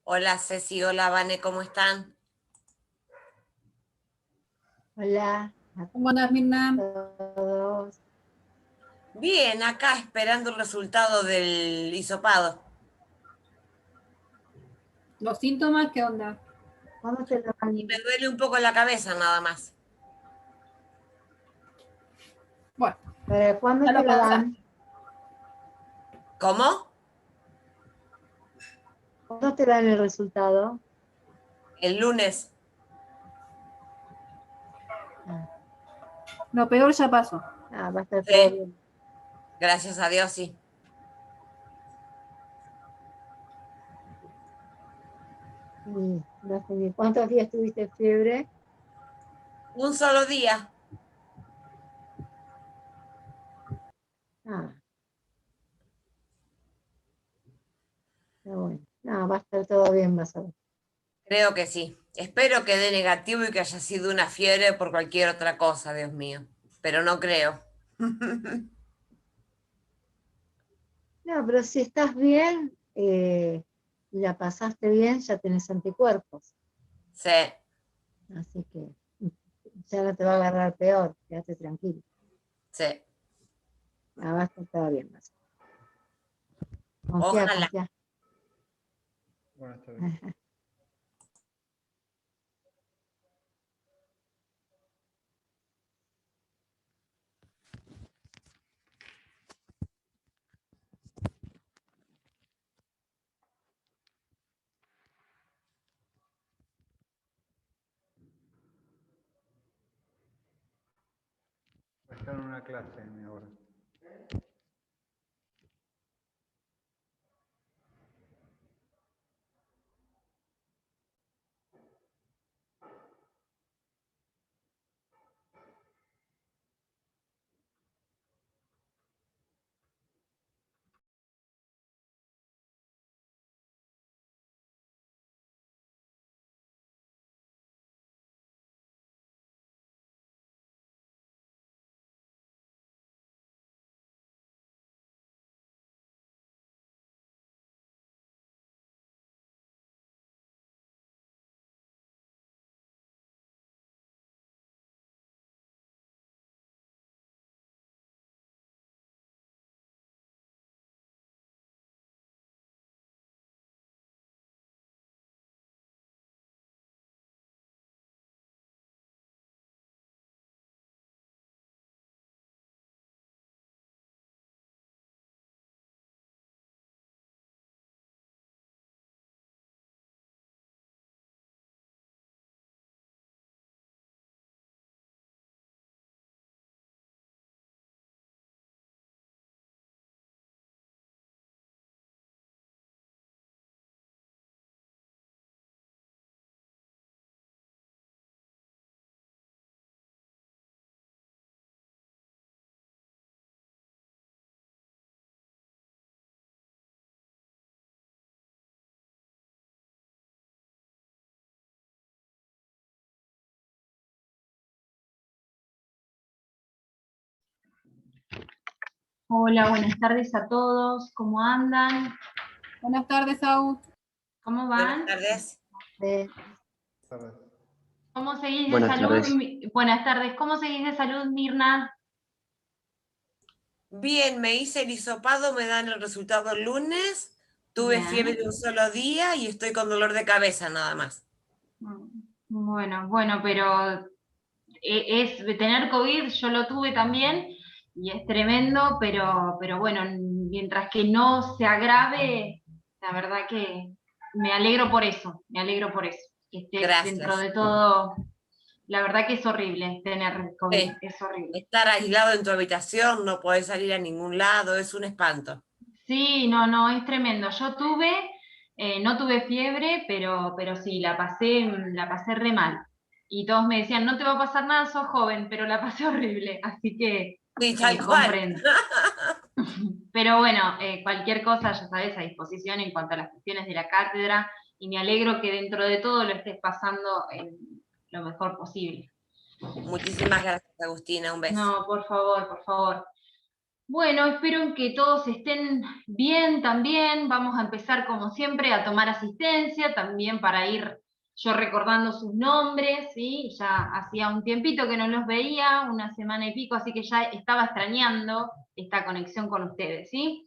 Hola Ceci, hola Vane, ¿cómo están? Hola a ¿Cómo andas, Mirna? todos. Bien, acá esperando el resultado del hisopado. ¿Los síntomas qué onda? ¿Cuándo te lo Y dan? me duele un poco la cabeza nada más. Bueno, ¿Para cuándo ya te lo lo pasaste. dan? ¿Cómo? ¿Cuándo te dan el resultado? El lunes. Ah, Lo peor ya pasó. va a estar todo Sí, bien. gracias a Dios, sí. Y no sé ni cuántos días tuviste fiebre. Un solo día. Ah, está bueno. No, va a estar todo bien, vas a ver. Creo que sí. Espero que dé negativo y que haya sido una fiebre por cualquier otra cosa, Dios mío. Pero no creo. No, pero si estás bien y la pasaste bien, ya tenés anticuerpos. Sí, Así que ya no te va a agarrar peor, quédate tranquilo. sí. Va a estar todo bien, vas a ver. Confía, Ojalá. confía. Buenas tardes. Está en una clase mi ahora. Hola, buenas tardes a todos. ¿Cómo andan? Buenas tardes, Sau. ¿Cómo Buenas van? tardes. Tardes. ¿Cómo seguís de Buenas salud? tardes. Buenas tardes. ¿Cómo seguís de salud, Mirna? Bien, me hice el hisopado, me dan el resultado el lunes. Tuve fiebre Bien. un solo día y estoy con dolor de cabeza nada más. Bueno, pero es tener COVID, yo lo tuve también y es tremendo, pero bueno, mientras que no se agrave, la verdad que me alegro por eso, que esté dentro Gracias. de todo. La verdad que es horrible tener COVID, Sí, es horrible. estar aislado en tu habitación, no podés salir a ningún lado, es un espanto. Sí, no, es tremendo. Yo no tuve fiebre, pero sí, la pasé re mal. Y todos me decían, no te va a pasar nada, sos joven, pero la pasé horrible, así que Sí, tal cual. comprendo. Pero bueno, cualquier cosa, ya sabes, a disposición en cuanto a las cuestiones de la cátedra, y me alegro que dentro de todo lo estés pasando lo mejor posible. Muchísimas gracias, Agustina, un beso. No, por favor, por favor. Bueno, espero que todos estén bien también. Vamos a empezar como siempre a tomar asistencia, también para ir yo recordando sus nombres, ¿sí? Ya hacía un tiempito que no los veía, una semana y pico, así que ya estaba extrañando esta conexión con ustedes, ¿sí?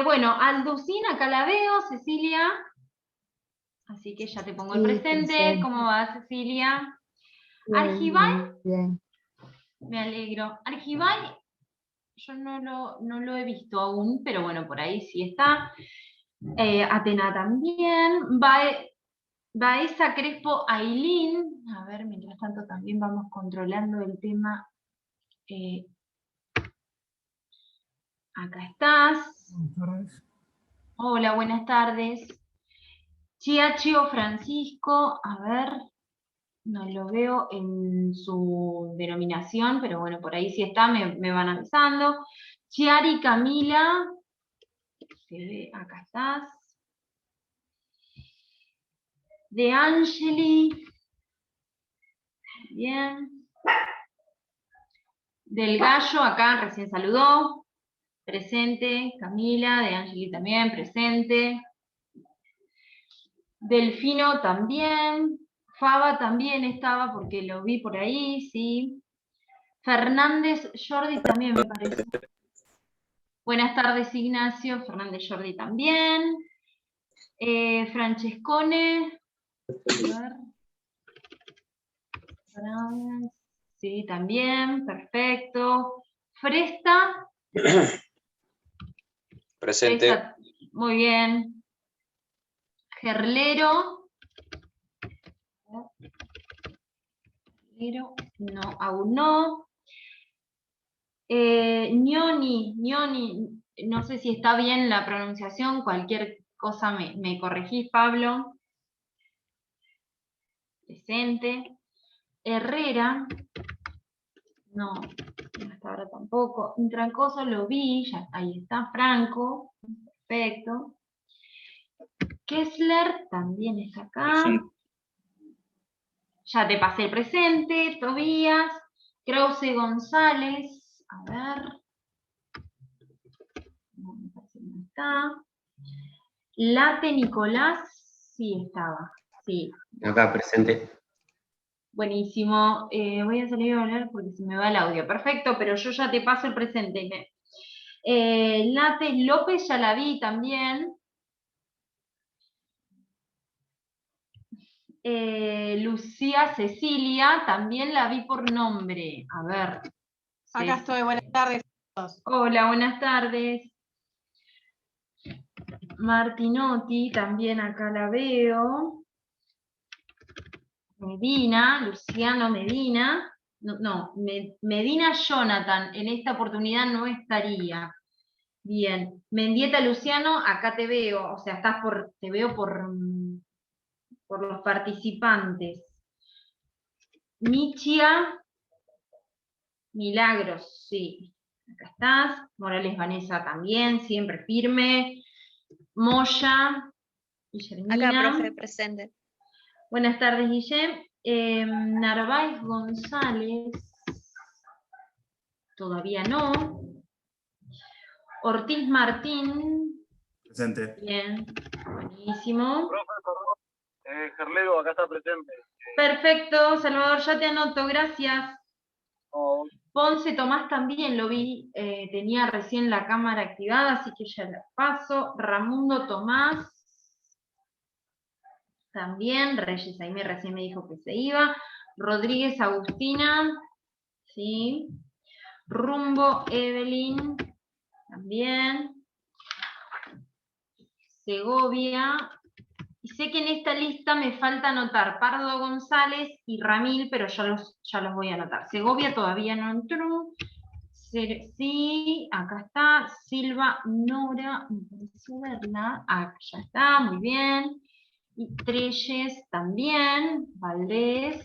Bueno, Alducina, acá la veo, Cecilia. Así que ya te pongo el Sí, presente. presente. ¿Cómo va, Cecilia? Bien, Argibay, bien. me alegro. Argibay, yo no lo he visto aún, pero bueno, por ahí sí está. Atena también. Baeza Crespo Ailín. A ver, mientras tanto también vamos controlando el tema. Acá estás. Hola, buenas tardes. Chiachio Francisco, a ver, no lo veo en su denominación, pero bueno, por ahí sí está, me van avisando. Chiari Camila, se ve, acá estás. De Angeli, bien. Del Gallo, acá recién saludó, presente. Camila, de Angeli también, presente. Delfino también. Faba también estaba porque lo vi por ahí, sí. Fernández Jordi también me parece. Buenas tardes, Ignacio. Fernández Jordi también. Francescone. A ver. Sí, también. Perfecto. Fresta. Presente. Fresta, muy bien. Gerlero. Gerlero, no, aún no. Ñoni, no sé si está bien la pronunciación, cualquier cosa me corregís, Pablo. Presente. Herrera, no, hasta ahora tampoco. Intrancoso lo vi, ya, ahí está, Franco, perfecto. Kessler también está acá. Ya te pasé el presente, Tobías. Krause González, a ver. No, me parece que no está. Late Nicolás, sí estaba, sí. Acá, presente. Buenísimo. Voy a salir a hablar porque se me va el audio. Perfecto, pero yo ya te paso el presente. Late López ya la vi también. Lucía Cecilia, también la vi por nombre. A ver. Acá estoy, buenas tardes a todos. Hola, buenas tardes. Martinotti, también acá la veo. Medina, Luciano Medina. No, Medina Jonathan, en esta oportunidad no estaría. Bien. Mendieta Luciano, acá te veo, o sea, te veo por los participantes. Michia Milagros, sí. Acá estás. Morales Vanessa también, siempre firme. Moya, Guillermina. Acá, profe, presente. Buenas tardes, Guillem. Narváez González, todavía no. Ortiz Martín. Presente. Bien, buenísimo. Gerlero, acá está presente. Perfecto, Salvador, ya te anoto, gracias. Oh. Ponce Tomás también lo vi, tenía recién la cámara activada, así que ya la paso. Ramundo Tomás, también. Reyes Aimé recién me dijo que se iba. Rodríguez Agustina, sí. Rumbo Evelyn, también. Segovia. Y sé que en esta lista me falta anotar Pardo González y Ramil, pero ya los voy a anotar. Segovia todavía no entró. Sí, acá está. Silva Nora, me pareció verla. Ah, ya está, muy bien. Y Treyes también. Valdés.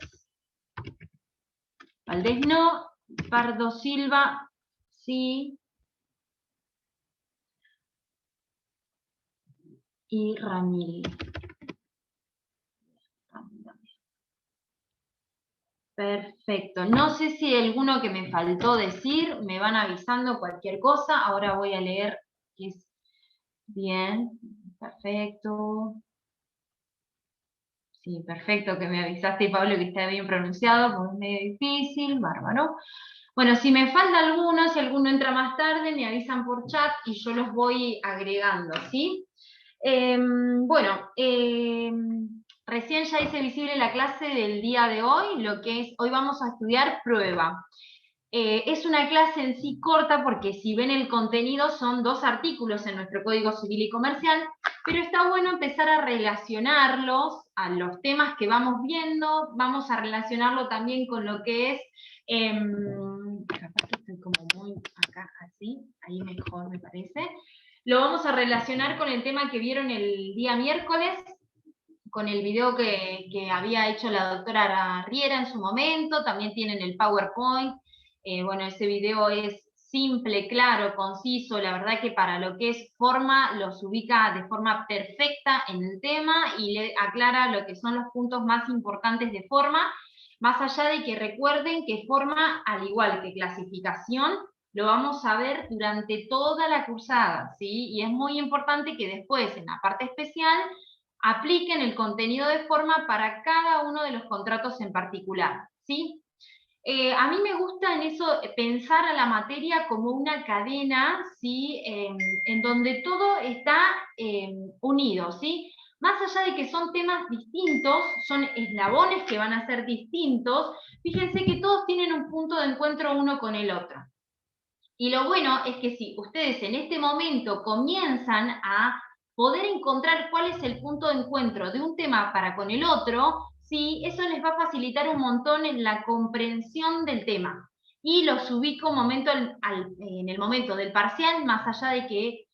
Valdés no. Pardo Silva, sí. Y Ramil. Perfecto. No sé si hay alguno que me faltó decir, me van avisando cualquier cosa. Ahora voy a leer que es bien, perfecto. Sí, perfecto que me avisaste, Pablo, que está bien pronunciado, porque es medio difícil, bárbaro. Bueno, si me falta alguno, si alguno entra más tarde, me avisan por chat y yo los voy agregando, ¿sí? Bueno, recién ya hice visible la clase del día de hoy, lo que es, hoy vamos a estudiar prueba. Es una clase en sí corta porque si ven el contenido son 2 artículos en nuestro Código Civil y Comercial, pero está bueno empezar a relacionarlos a los temas que vamos viendo, vamos a relacionarlo también con lo que es, capaz que estoy como muy acá así, ahí mejor me parece, lo vamos a relacionar con el tema que vieron el día miércoles, con el video que había hecho la doctora Riera en su momento, también tienen el PowerPoint. Bueno, ese video es simple, claro, conciso, la verdad que para lo que es forma, los ubica de forma perfecta en el tema y le aclara lo que son los puntos más importantes de forma, más allá de que recuerden que forma, al igual que clasificación, lo vamos a ver durante toda la cursada, ¿sí? Y es muy importante que después, en la parte especial, apliquen el contenido de forma para cada uno de los contratos en particular, ¿sí? A mí me gusta en eso pensar a la materia como una cadena, ¿sí? En donde todo está unido, ¿sí? Más allá de que son temas distintos, son eslabones que van a ser distintos, fíjense que todos tienen un punto de encuentro uno con el otro. Y lo bueno es que si ustedes en este momento comienzan a poder encontrar cuál es el punto de encuentro de un tema para con el otro, ¿sí? Eso les va a facilitar un montón en la comprensión del tema. Y los ubico en el momento del parcial, más allá de que,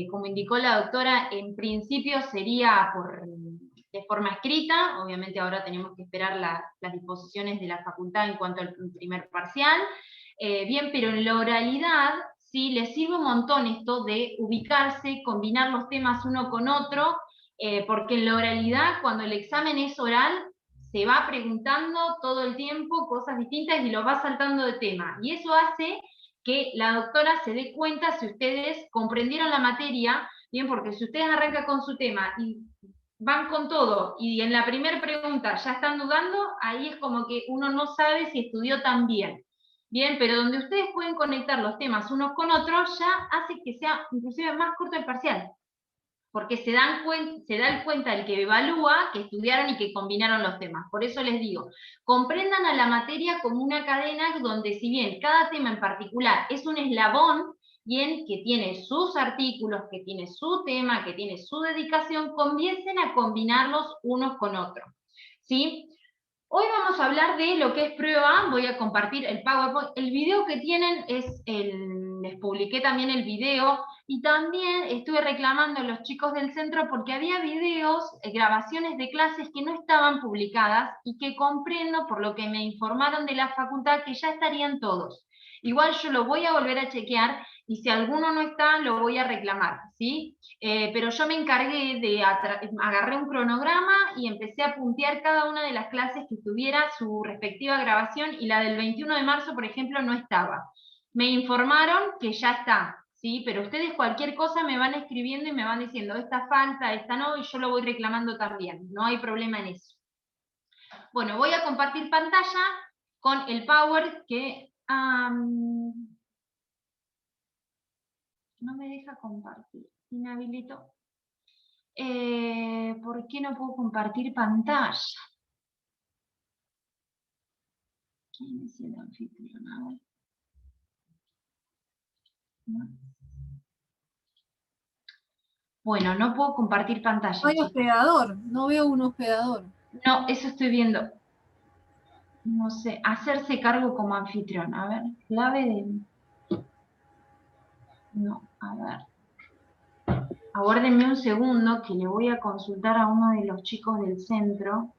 como indicó la doctora, en principio sería de forma escrita, obviamente ahora tenemos que esperar las disposiciones de la facultad en cuanto al primer parcial, bien, pero en la oralidad, ¿sí? Les sirve un montón esto de ubicarse, combinar los temas uno con otro, porque en la oralidad, cuando el examen es oral, se va preguntando todo el tiempo cosas distintas y lo va saltando de tema. Y eso hace que la doctora se dé cuenta si ustedes comprendieron la materia, bien, porque si ustedes arrancan con su tema y van con todo, y en la primera pregunta ya están dudando, ahí es como que uno no sabe si estudió tan bien. Bien, pero donde ustedes pueden conectar los temas unos con otros, ya hace que sea inclusive más corto el parcial. Porque se da cuenta el que evalúa que estudiaron y que combinaron los temas. Por eso les digo, comprendan a la materia como una cadena donde si bien cada tema en particular es un eslabón, bien, que tiene sus artículos, que tiene su tema, que tiene su dedicación, comiencen a combinarlos unos con otros. ¿Sí? Hoy vamos a hablar de lo que es prueba, voy a compartir el PowerPoint. El video que tienen les publiqué también el video, y también estuve reclamando a los chicos del centro porque había videos, grabaciones de clases que no estaban publicadas y que comprendo por lo que me informaron de la facultad que ya estarían todos. Igual yo lo voy a volver a chequear y si alguno no está, lo voy a reclamar, ¿sí? Pero yo me encargué agarré un cronograma y empecé a puntear cada una de las clases que tuviera su respectiva grabación y la del 21 de marzo, por ejemplo, no estaba. Me informaron que ya está, ¿sí? Pero ustedes cualquier cosa me van escribiendo y me van diciendo, esta falta, esta no, y yo lo voy reclamando también, no hay problema en eso. Bueno, voy a compartir pantalla con el Power que no me deja compartir, inhabilito. ¿Por qué no puedo compartir pantalla? ¿Quién es el anfitrión? A ver. No. Bueno, no puedo compartir pantalla. No hay chicos. hospedador, no veo un hospedador. No, eso estoy viendo. No sé, hacerse cargo como anfitrión. A ver, clave de... No, a ver. Aguárdenme un segundo que le voy a consultar a uno de los chicos del centro.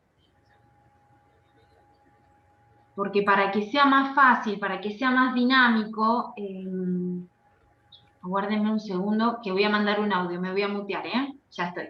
Porque para que sea más fácil, para que sea más dinámico, aguárdenme un segundo que voy a mandar un audio, me voy a mutear, ya estoy.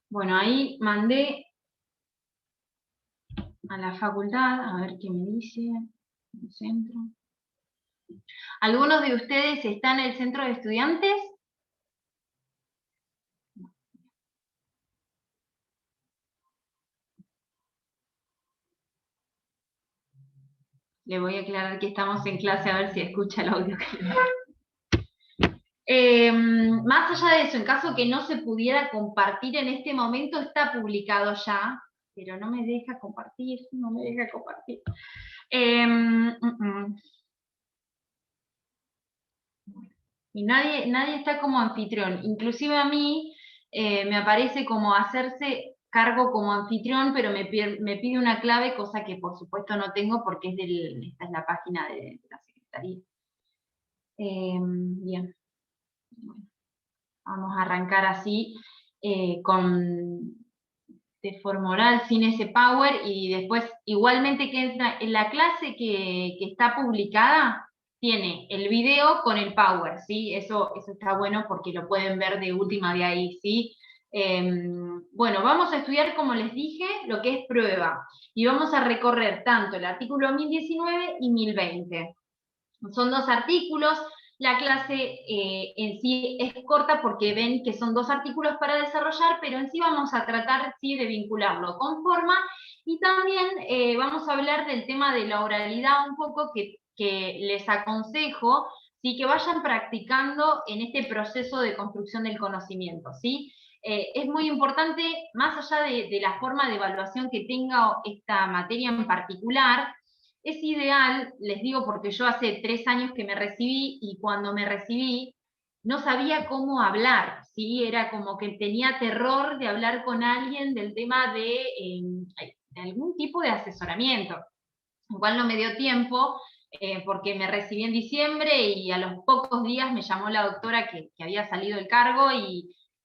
Bueno, ahí mandé a la facultad, a ver qué me dice, el centro. ¿Algunos de ustedes están en el centro de estudiantes? Le voy a aclarar que estamos en clase a ver si escucha el audio. Más allá de eso, en caso que no se pudiera compartir en este momento, está publicado ya, pero no me deja compartir, no me deja compartir. Y nadie está como anfitrión, inclusive a mí me aparece como hacerse cargo como anfitrión, pero me pide una clave, cosa que por supuesto no tengo porque esta es la página de la Secretaría. Bien. Bueno, vamos a arrancar así de forma oral, sin ese power, y después igualmente que entra en la clase que está publicada, tiene el video con el power, ¿sí? Eso está bueno porque lo pueden ver de última de ahí, ¿sí? Bueno, vamos a estudiar, como les dije, lo que es prueba, y vamos a recorrer tanto el artículo 1019 y 1020. Son 2 artículos. La clase en sí es corta porque ven que son 2 artículos para desarrollar, pero en sí vamos a tratar sí, de vincularlo con forma, y también vamos a hablar del tema de la oralidad un poco, que les aconsejo ¿sí? Que vayan practicando en este proceso de construcción del conocimiento. ¿Sí? Es muy importante, más allá de la forma de evaluación que tenga esta materia en particular. Es ideal, les digo porque yo hace 3 años que me recibí, y cuando me recibí no sabía cómo hablar, ¿sí? Era como que tenía terror de hablar con alguien del tema de algún tipo de asesoramiento. Igual no me dio tiempo, porque me recibí en diciembre y a los pocos días me llamó la doctora que había salido del cargo,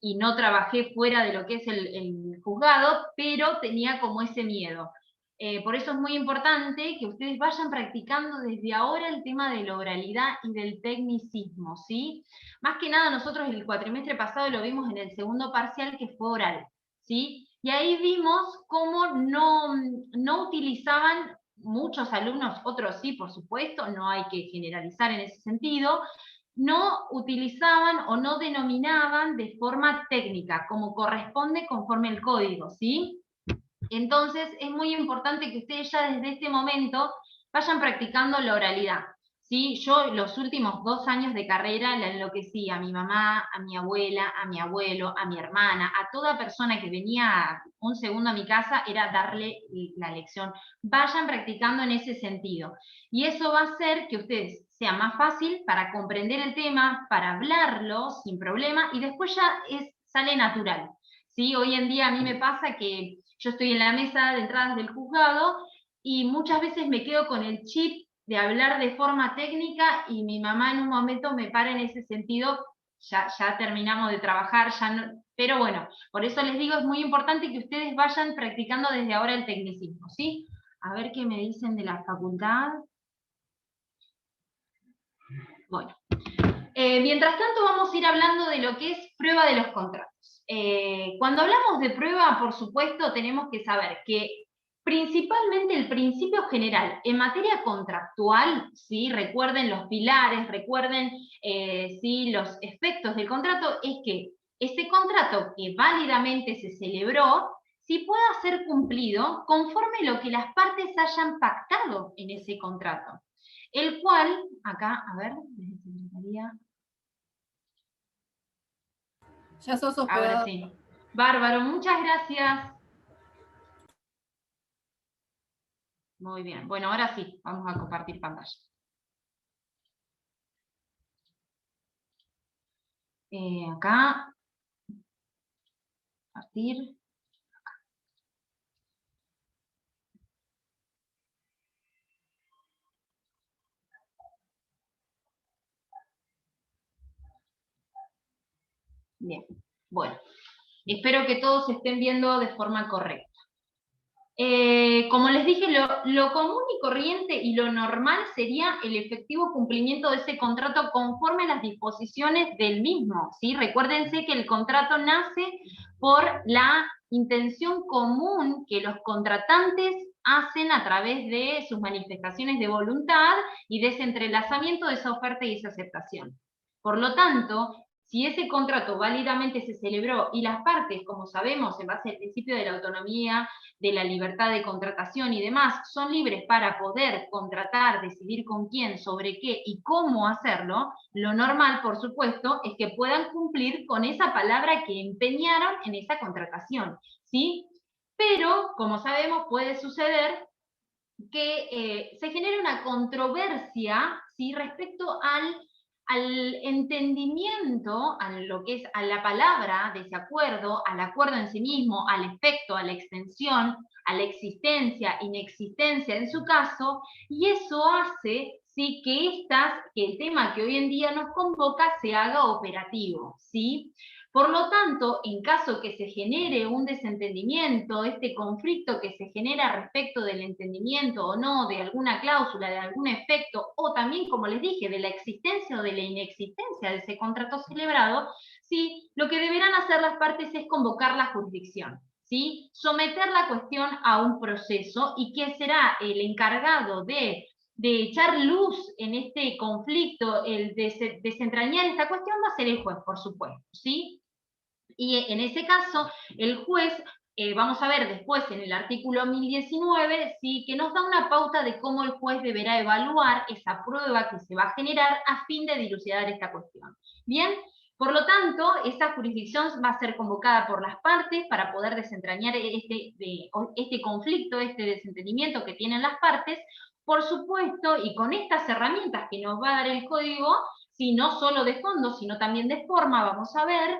y no trabajé fuera de lo que es el juzgado, pero tenía como ese miedo. Por eso es muy importante que ustedes vayan practicando desde ahora el tema de la oralidad y del tecnicismo, ¿sí? Más que nada nosotros el cuatrimestre pasado lo vimos en el segundo parcial, que fue oral, ¿sí? Y ahí vimos cómo no utilizaban muchos alumnos, otros sí, por supuesto, no hay que generalizar en ese sentido, no utilizaban o no denominaban de forma técnica, como corresponde conforme el código, ¿sí? Entonces, es muy importante que ustedes ya desde este momento vayan practicando la oralidad, ¿sí? Yo los últimos 2 años de carrera la enloquecí a mi mamá, a mi abuela, a mi abuelo, a mi hermana, a toda persona que venía un segundo a mi casa, era darle la lección. Vayan practicando en ese sentido. Y eso va a hacer que ustedes sea más fácil para comprender el tema, para hablarlo sin problema, y después ya sale natural, ¿sí? Hoy en día a mí me pasa que yo estoy en la mesa de entradas del juzgado y muchas veces me quedo con el chip de hablar de forma técnica, y mi mamá en un momento me para en ese sentido, ya terminamos de trabajar, pero bueno, por eso les digo, es muy importante que ustedes vayan practicando desde ahora el tecnicismo, ¿sí? A ver qué me dicen de la facultad. Bueno, mientras tanto vamos a ir hablando de lo que es prueba de los contratos. Cuando hablamos de prueba, por supuesto, tenemos que saber que principalmente el principio general en materia contractual, ¿sí? Recuerden los pilares, recuerden ¿sí? Los efectos del contrato, es que ese contrato que válidamente se celebró, sí pueda ser cumplido conforme lo que las partes hayan pactado en ese contrato. El cual, acá, a ver, desde Secretaría. Ya sos hospedado. Ahora sí. Bárbaro, muchas gracias. Muy bien. Bueno, ahora sí, vamos a compartir pantalla. Acá. Compartir. Bien. Bueno. Espero que todos estén viendo de forma correcta. Como les dije, lo común y corriente y lo normal sería el efectivo cumplimiento de ese contrato conforme a las disposiciones del mismo, ¿sí? Recuérdense que el contrato nace por la intención común que los contratantes hacen a través de sus manifestaciones de voluntad y de ese entrelazamiento de esa oferta y esa aceptación. Por lo tanto, si ese contrato válidamente se celebró y las partes, como sabemos, en base al principio de la autonomía, de la libertad de contratación y demás, son libres para poder contratar, decidir con quién, sobre qué y cómo hacerlo, lo normal, por supuesto, es que puedan cumplir con esa palabra que empeñaron en esa contratación, ¿sí? Pero, como sabemos, puede suceder que se genere una controversia, ¿sí?, respecto al entendimiento, a lo que es a la palabra de ese acuerdo, al acuerdo en sí mismo, al efecto, a la extensión, a la existencia, inexistencia en su caso, y eso hace, ¿sí?, que el tema que hoy en día nos convoca se haga operativo, ¿sí? Por lo tanto, en caso que se genere un desentendimiento, este conflicto que se genera respecto del entendimiento o no, de alguna cláusula, de algún efecto, o también, como les dije, de la existencia o de la inexistencia de ese contrato celebrado, ¿sí?, lo que deberán hacer las partes es convocar la jurisdicción, ¿sí?, someter la cuestión a un proceso, y que será el encargado de echar luz en este conflicto, el desentrañar esta cuestión, va a ser el juez, por supuesto, ¿sí? Y en ese caso, el juez, vamos a ver después en el artículo 1019, ¿sí?, que nos da una pauta de cómo el juez deberá evaluar esa prueba que se va a generar a fin de dilucidar esta cuestión. Bien, por lo tanto, esta jurisdicción va a ser convocada por las partes para poder desentrañar este conflicto, este desentendimiento que tienen las partes, por supuesto, y con estas herramientas que nos va a dar el código, sí, no solo de fondo, sino también de forma, vamos a ver,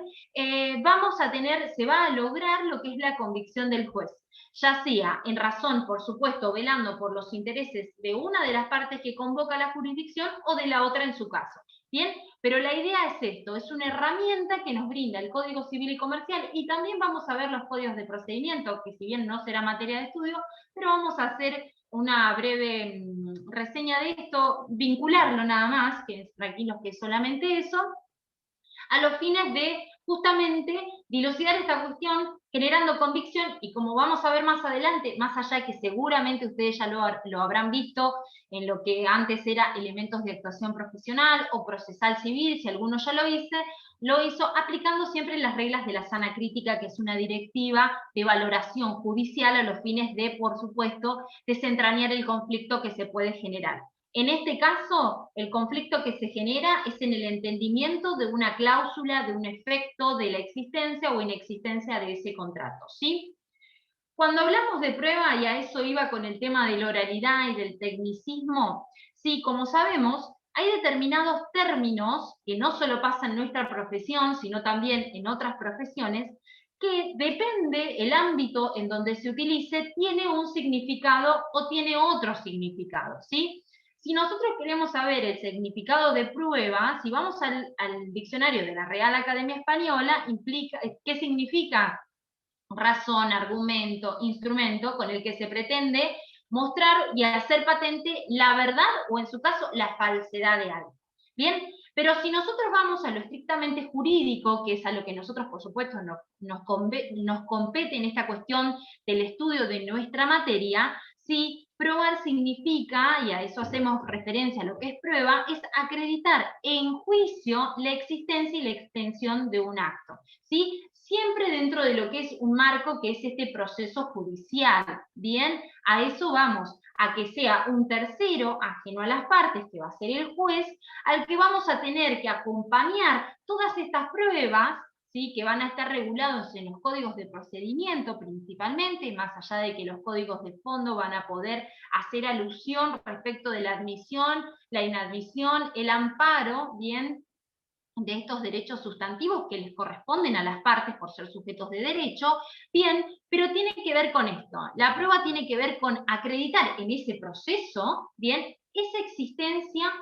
se va a lograr lo que es la convicción del juez, ya sea en razón, por supuesto, velando por los intereses de una de las partes que convoca la jurisdicción o de la otra en su caso. ¿Bien? Pero la idea es esto, es una herramienta que nos brinda el Código Civil y Comercial, y también vamos a ver los códigos de procedimiento, que si bien no será materia de estudio, pero vamos a hacer una breve reseña de esto, vincularlo nada más, que tranquilos que es solamente eso, a los fines de justamente dilucidar esta cuestión, generando convicción, y como vamos a ver más adelante, más allá de que seguramente ustedes ya lo habrán visto en lo que antes era elementos de actuación profesional o procesal civil, si alguno ya lo hizo aplicando siempre las reglas de la sana crítica, que es una directiva de valoración judicial a los fines de, por supuesto, desentrañar el conflicto que se puede generar. En este caso, el conflicto que se genera es en el entendimiento de una cláusula, de un efecto, de la existencia o inexistencia de ese contrato, ¿sí? Cuando hablamos de prueba, y a eso iba con el tema de la oralidad y del tecnicismo, sí, como sabemos, hay determinados términos que no solo pasan en nuestra profesión, sino también en otras profesiones, que depende el ámbito en donde se utilice, tiene un significado o tiene otro significado, ¿sí? Si nosotros queremos saber el significado de prueba, si vamos al diccionario de la Real Academia Española, ¿qué significa? Razón, argumento, instrumento con el que se pretende mostrar y hacer patente la verdad o, en su caso, la falsedad de algo. Bien, pero si nosotros vamos a lo estrictamente jurídico, que es a lo que nosotros, por supuesto, nos compete en esta cuestión del estudio de nuestra materia, sí, probar significa, y a eso hacemos referencia a lo que es prueba, es acreditar en juicio la existencia y la extensión de un acto, ¿sí? Siempre dentro de lo que es un marco que es este proceso judicial, ¿bien? A eso vamos, a que sea un tercero ajeno a las partes, que va a ser el juez, al que vamos a tener que acompañar todas estas pruebas, ¿sí?, que van a estar regulados en los códigos de procedimiento principalmente, más allá de que los códigos de fondo van a poder hacer alusión respecto de la admisión, la inadmisión, el amparo, ¿bien?, de estos derechos sustantivos que les corresponden a las partes por ser sujetos de derecho, bien, pero tiene que ver con esto. La prueba tiene que ver con acreditar en ese proceso, bien, esa existencia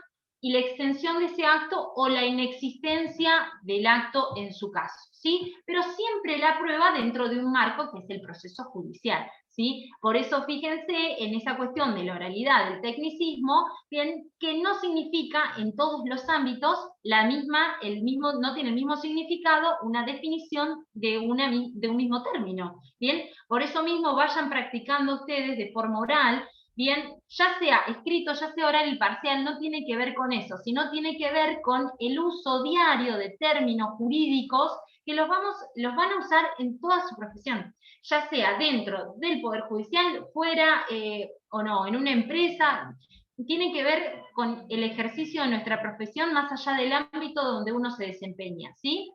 y la extensión de ese acto o la inexistencia del acto en su caso, ¿sí? Pero siempre la prueba dentro de un marco que es el proceso judicial, ¿sí? Por eso fíjense en esa cuestión de la oralidad, del tecnicismo, bien, que no significa en todos los ámbitos no tiene el mismo significado una definición de un mismo término, ¿bien? Por eso mismo vayan practicando ustedes de forma oral. Bien, ya sea escrito, ya sea oral y parcial, no tiene que ver con eso, sino tiene que ver con el uso diario de términos jurídicos que los van a usar en toda su profesión, ya sea dentro del Poder Judicial, fuera o no, en una empresa. Tiene que ver con el ejercicio de nuestra profesión más allá del ámbito donde uno se desempeña, ¿sí?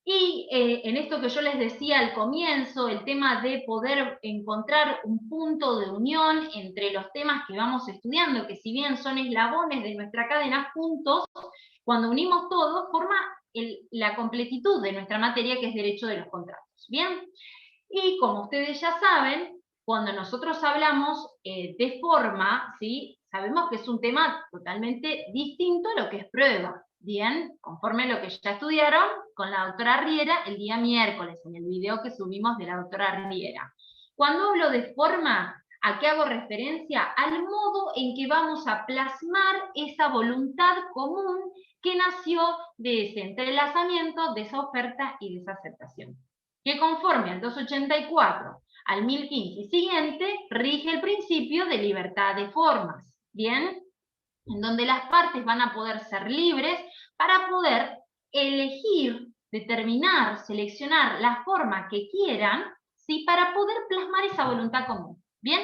Y en esto que yo les decía al comienzo, el tema de poder encontrar un punto de unión entre los temas que vamos estudiando, que si bien son eslabones de nuestra cadena, juntos, cuando unimos todo, forma la completitud de nuestra materia, que es derecho de los contratos. ¿Bien? Y como ustedes ya saben, cuando nosotros hablamos de forma, ¿sí? Sabemos que es un tema totalmente distinto a lo que es prueba. Bien, conforme a lo que ya estudiaron con la doctora Riera el día miércoles, en el video que subimos de la doctora Riera. Cuando hablo de forma, ¿a qué hago referencia? Al modo en que vamos a plasmar esa voluntad común que nació de ese entrelazamiento, de esa oferta y de esa aceptación. Que conforme al 284, al 1015 y siguiente, rige el principio de libertad de formas. Bien, en donde las partes van a poder ser libres para poder elegir, determinar, seleccionar la forma que quieran, ¿sí? Para poder plasmar esa voluntad común. ¿Bien?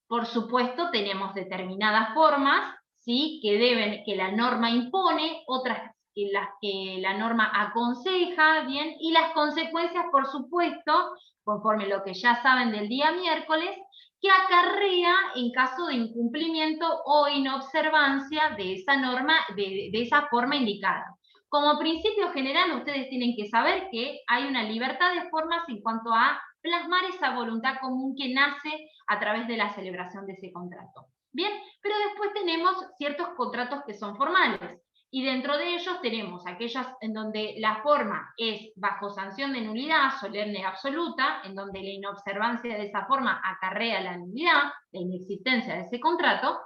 Por supuesto, tenemos determinadas formas, ¿sí? Que la norma impone, otras que las que la norma aconseja, ¿bien? Y las consecuencias, por supuesto, conforme lo que ya saben del día miércoles, que acarrea en caso de incumplimiento o inobservancia de esa norma, de esa forma indicada. Como principio general, ustedes tienen que saber que hay una libertad de formas en cuanto a plasmar esa voluntad común que nace a través de la celebración de ese contrato. Bien, pero después tenemos ciertos contratos que son formales, y dentro de ellos tenemos aquellas en donde la forma es bajo sanción de nulidad solemne absoluta, en donde la inobservancia de esa forma acarrea la nulidad, la inexistencia de ese contrato,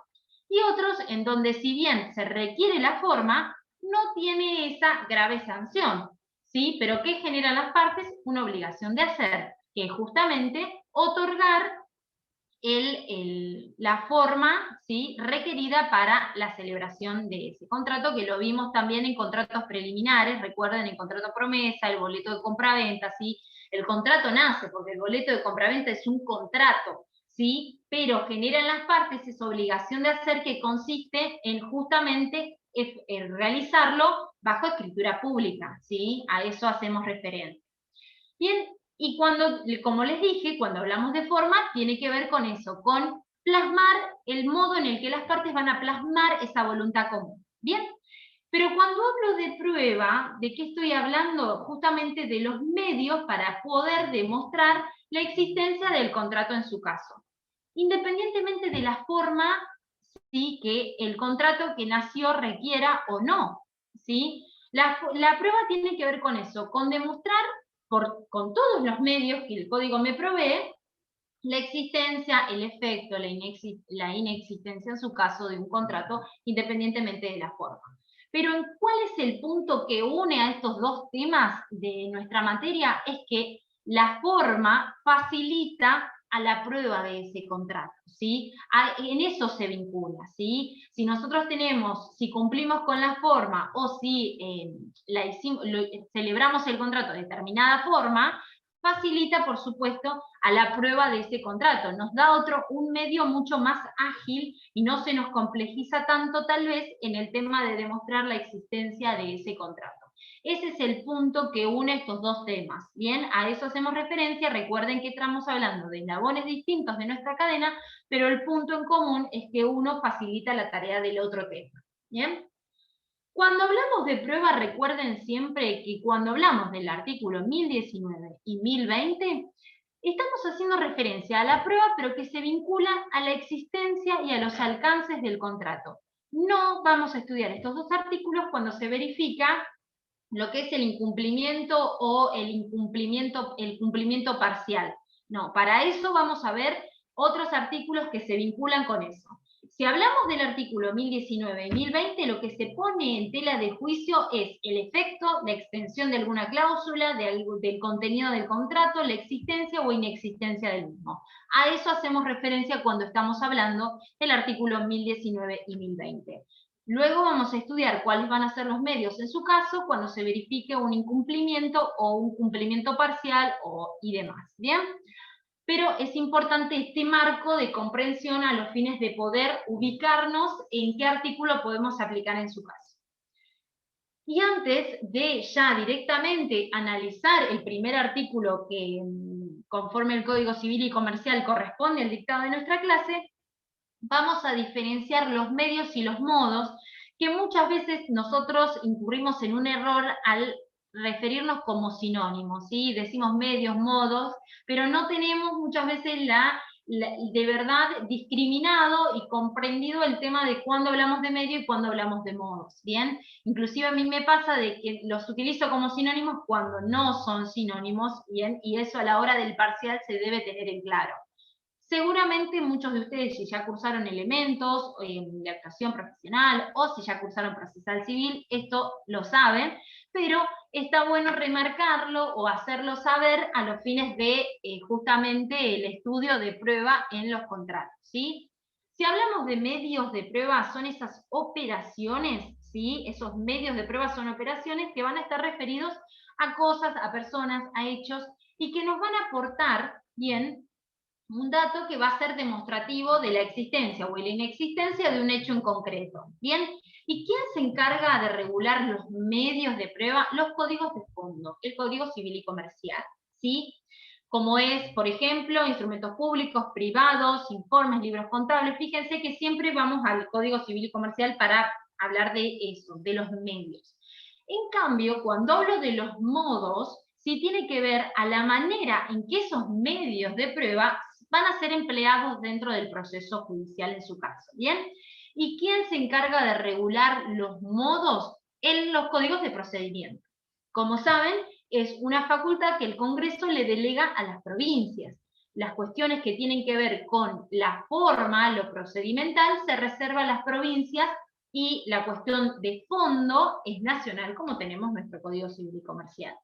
y otros en donde si bien se requiere la forma, no tiene esa grave sanción, ¿sí? Pero ¿qué generan las partes? Una obligación de hacer, que es justamente otorgar la forma, ¿sí? Requerida para la celebración de ese contrato, que lo vimos también en contratos preliminares, recuerden, en contrato promesa, el boleto de compraventa, ¿sí? El contrato nace porque el boleto de compraventa es un contrato, ¿sí? Pero genera en las partes esa obligación de hacer, que consiste en justamente en realizarlo bajo escritura pública, ¿sí? A eso hacemos referencia. Bien, y como les dije, cuando hablamos de forma, tiene que ver con eso, con plasmar el modo en el que las partes van a plasmar esa voluntad común. Bien, pero cuando hablo de prueba, ¿de qué estoy hablando? Justamente de los medios para poder demostrar la existencia del contrato en su caso. Independientemente de la forma, ¿sí? Que el contrato que nació requiera o no, ¿sí? La prueba tiene que ver con eso, con demostrar con todos los medios que el código me provee, la existencia, el efecto, la inexistencia en su caso de un contrato, independientemente de la forma. Pero ¿cuál es el punto que une a estos dos temas de nuestra materia? Es que la forma facilita a la prueba de ese contrato, ¿sí? En eso se vincula, ¿sí? Si nosotros si cumplimos con la forma o si celebramos el contrato de determinada forma, facilita, por supuesto, a la prueba de ese contrato. Nos da un medio mucho más ágil y no se nos complejiza tanto, tal vez, en el tema de demostrar la existencia de ese contrato. Ese es el punto que une estos dos temas. Bien, a eso hacemos referencia. Recuerden que estamos hablando de eslabones distintos de nuestra cadena, pero el punto en común es que uno facilita la tarea del otro tema. Bien. Cuando hablamos de prueba, recuerden siempre que cuando hablamos del artículo 1019 y 1020, estamos haciendo referencia a la prueba, pero que se vincula a la existencia y a los alcances del contrato. No vamos a estudiar estos dos artículos cuando se verifica lo que es el incumplimiento o el cumplimiento parcial. No, para eso vamos a ver otros artículos que se vinculan con eso. Si hablamos del artículo 1019 y 1020, lo que se pone en tela de juicio es el efecto, la extensión de alguna cláusula, del contenido del contrato, la existencia o inexistencia del mismo. A eso hacemos referencia cuando estamos hablando del artículo 1019 y 1020. Luego vamos a estudiar cuáles van a ser los medios en su caso cuando se verifique un incumplimiento o un cumplimiento parcial y demás, ¿bien? Pero es importante este marco de comprensión a los fines de poder ubicarnos en qué artículo podemos aplicar en su caso. Y antes de ya directamente analizar el primer artículo que, conforme el Código Civil y Comercial, corresponde al dictado de nuestra clase, vamos a diferenciar los medios y los modos, que muchas veces nosotros incurrimos en un error al referirnos como sinónimos, ¿sí? Decimos medios, modos, pero no tenemos muchas veces de verdad discriminado y comprendido el tema de cuándo hablamos de medio y cuándo hablamos de modos, ¿bien? Inclusive a mí me pasa de que los utilizo como sinónimos cuando no son sinónimos, ¿bien? Y eso a la hora del parcial se debe tener en claro. Seguramente muchos de ustedes, si ya cursaron elementos de actuación profesional o si ya cursaron procesal civil, esto lo saben, pero está bueno remarcarlo o hacerlo saber a los fines de justamente el estudio de prueba en los contratos, ¿sí? Si hablamos de medios de prueba, son esas operaciones, ¿sí? Esos medios de prueba son operaciones que van a estar referidos a cosas, a personas, a hechos, y que nos van a aportar, bien, un dato que va a ser demostrativo de la existencia o la inexistencia de un hecho en concreto. ¿Bien? ¿Y quién se encarga de regular los medios de prueba? Los códigos de fondo, el Código Civil y Comercial, ¿sí? Como es, por ejemplo, instrumentos públicos, privados, informes, libros contables. Fíjense que siempre vamos al Código Civil y Comercial para hablar de eso, de los medios. En cambio, cuando hablo de los modos, sí tiene que ver a la manera en que esos medios de prueba van a ser empleados dentro del proceso judicial en su caso, ¿bien? ¿Y quién se encarga de regular los modos? En los códigos de procedimiento. Como saben, es una facultad que el Congreso le delega a las provincias. Las cuestiones que tienen que ver con la forma, lo procedimental, se reserva a las provincias y la cuestión de fondo es nacional, como tenemos nuestro Código Civil y Comercial.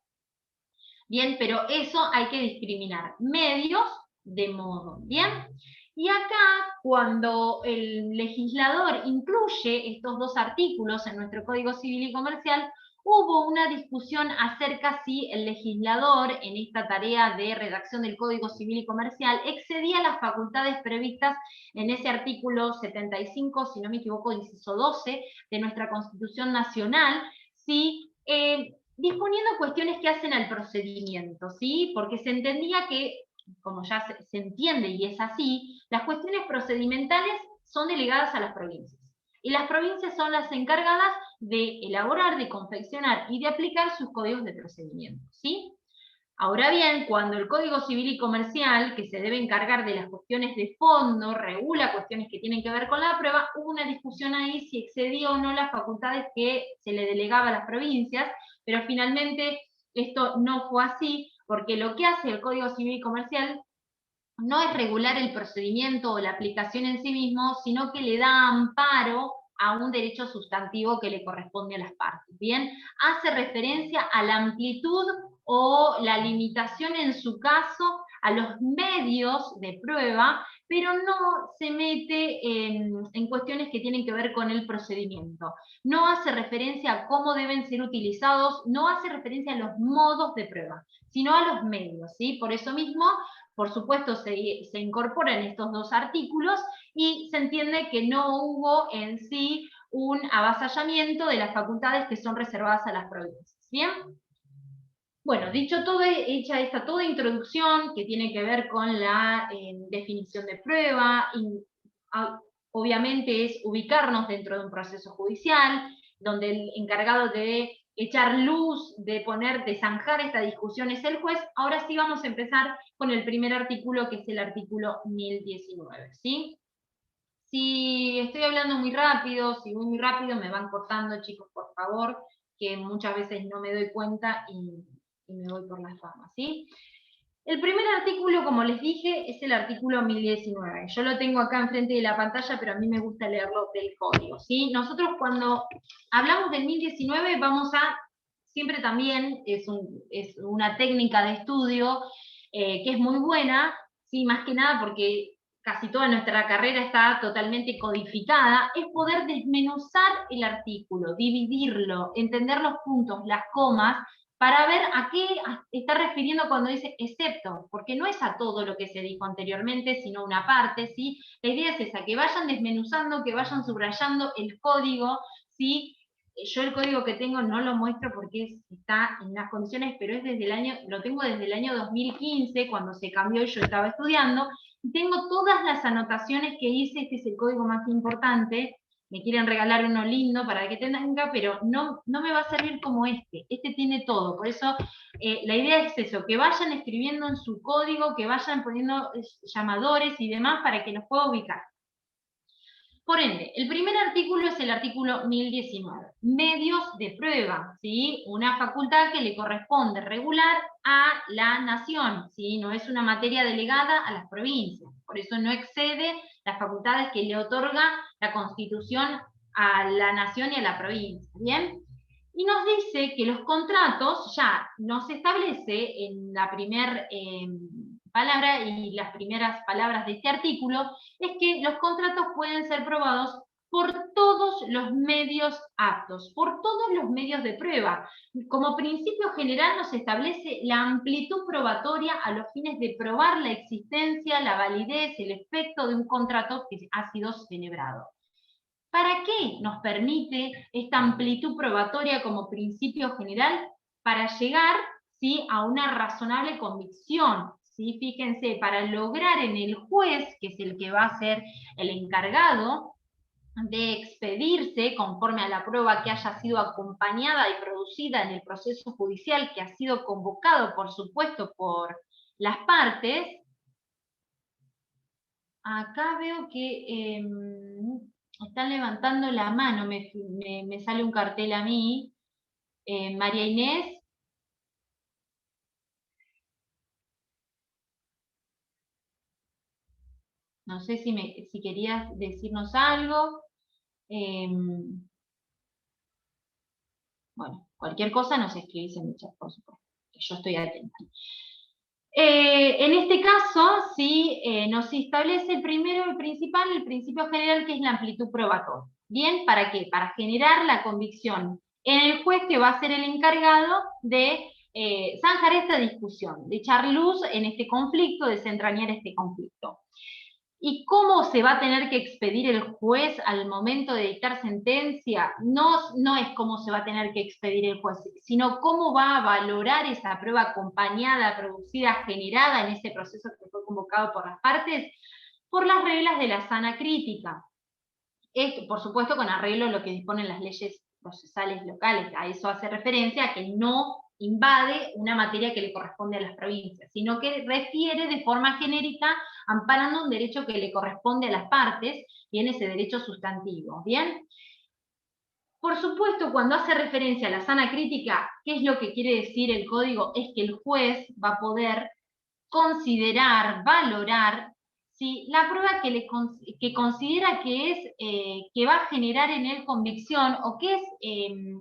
Bien, pero eso hay que discriminar. Medios de modo, ¿bien? Y acá, cuando el legislador incluye estos dos artículos en nuestro Código Civil y Comercial, hubo una discusión acerca si el legislador en esta tarea de redacción del Código Civil y Comercial excedía las facultades previstas en ese artículo 75, si no me equivoco, inciso 12 de nuestra Constitución Nacional, si disponiendo cuestiones que hacen al procedimiento, ¿sí? Porque se entendía que, como ya se entiende y es así, las cuestiones procedimentales son delegadas a las provincias. Y las provincias son las encargadas de elaborar, de confeccionar y de aplicar sus códigos de procedimiento, ¿sí? Ahora bien, cuando el Código Civil y Comercial, que se debe encargar de las cuestiones de fondo, regula cuestiones que tienen que ver con la prueba, hubo una discusión ahí si excedía o no las facultades que se le delegaba a las provincias, pero finalmente esto no fue así, porque lo que hace el Código Civil y Comercial no es regular el procedimiento o la aplicación en sí mismo, sino que le da amparo a un derecho sustantivo que le corresponde a las partes, ¿bien? Hace referencia a la amplitud o la limitación en su caso a los medios de prueba, pero no se mete en cuestiones que tienen que ver con el procedimiento. No hace referencia a cómo deben ser utilizados, no hace referencia a los modos de prueba, sino a los medios, ¿sí? Por eso mismo, por supuesto, se incorporan estos dos artículos y se entiende que no hubo en sí un avasallamiento de las facultades que son reservadas a las provincias. ¿Bien? Bueno, dicho todo, hecha esta toda introducción que tiene que ver con la definición de prueba, obviamente es ubicarnos dentro de un proceso judicial, donde el encargado de echar luz, de zanjar esta discusión es el juez. Ahora sí vamos a empezar con el primer artículo, que es el artículo 1019, ¿sí? Si estoy hablando muy rápido, si voy muy rápido, me van cortando, chicos, por favor, que muchas veces no me doy cuenta y me voy por las ramas, ¿sí? El primer artículo, como les dije, es el artículo 1019. Yo lo tengo acá enfrente de la pantalla, pero a mí me gusta leerlo del código, ¿sí? Nosotros cuando hablamos del 1019 vamos a, siempre también es una técnica de estudio que es muy buena, ¿sí? Más que nada porque casi toda nuestra carrera está totalmente codificada, es poder desmenuzar el artículo, dividirlo, entender los puntos, las comas, para ver a qué está refiriendo cuando dice excepto, porque no es a todo lo que se dijo anteriormente, sino una parte, ¿sí? La idea es esa, que vayan desmenuzando, que vayan subrayando el código, ¿sí? Yo el código que tengo no lo muestro porque está en unas condiciones, pero es lo tengo desde el año 2015, cuando se cambió y yo estaba estudiando, y tengo todas las anotaciones que hice, este es el código más importante. Me quieren regalar uno lindo para que tenga, pero no me va a servir como este tiene todo, por eso la idea es eso, que vayan escribiendo en su código, que vayan poniendo llamadores y demás para que los pueda ubicar. Por ende, el primer artículo es el artículo 1019, medios de prueba, ¿sí? Una facultad que le corresponde regular a la nación, ¿sí? No es una materia delegada a las provincias, por eso no excede las facultades que le otorga la Constitución a la nación y a la provincia, ¿bien? Y nos dice que los contratos, ya nos establece en la primera palabra y las primeras palabras de este artículo, es que los contratos pueden ser probados por todos los medios aptos, por todos los medios de prueba. Como principio general nos establece la amplitud probatoria a los fines de probar la existencia, la validez, el efecto de un contrato que ha sido celebrado. ¿Para qué nos permite esta amplitud probatoria como principio general? Para llegar, ¿sí?, a una razonable convicción. ¿Sí? Fíjense, para lograr en el juez, que es el que va a ser el encargado de expedirse conforme a la prueba que haya sido acompañada y producida en el proceso judicial, que ha sido convocado, por supuesto, por las partes. Acá veo que están levantando la mano, me sale un cartel a mí. María Inés. No sé si querías decirnos algo. Bueno, cualquier cosa nos escribís en el chat, por supuesto, que yo estoy atenta. En este caso, sí, nos establece el principal, el principio general, que es la amplitud probatoria. ¿Bien? ¿Para qué? Para generar la convicción en el juez, que va a ser el encargado de zanjar esta discusión, de echar luz en este conflicto, desentrañar este conflicto. ¿Y cómo se va a tener que expedir el juez al momento de dictar sentencia? No es cómo se va a tener que expedir el juez, sino cómo va a valorar esa prueba acompañada, producida, generada en ese proceso que fue convocado por las partes, por las reglas de la sana crítica. Esto, por supuesto, con arreglo a lo que disponen las leyes procesales locales. A eso hace referencia, a que no invade una materia que le corresponde a las provincias, sino que refiere de forma genérica, amparando un derecho que le corresponde a las partes, y en ese derecho sustantivo, ¿bien? Por supuesto, cuando hace referencia a la sana crítica, ¿qué es lo que quiere decir el código? Es que el juez va a poder considerar, valorar, ¿sí?, la prueba que considera que es, que va a generar en él convicción, o que es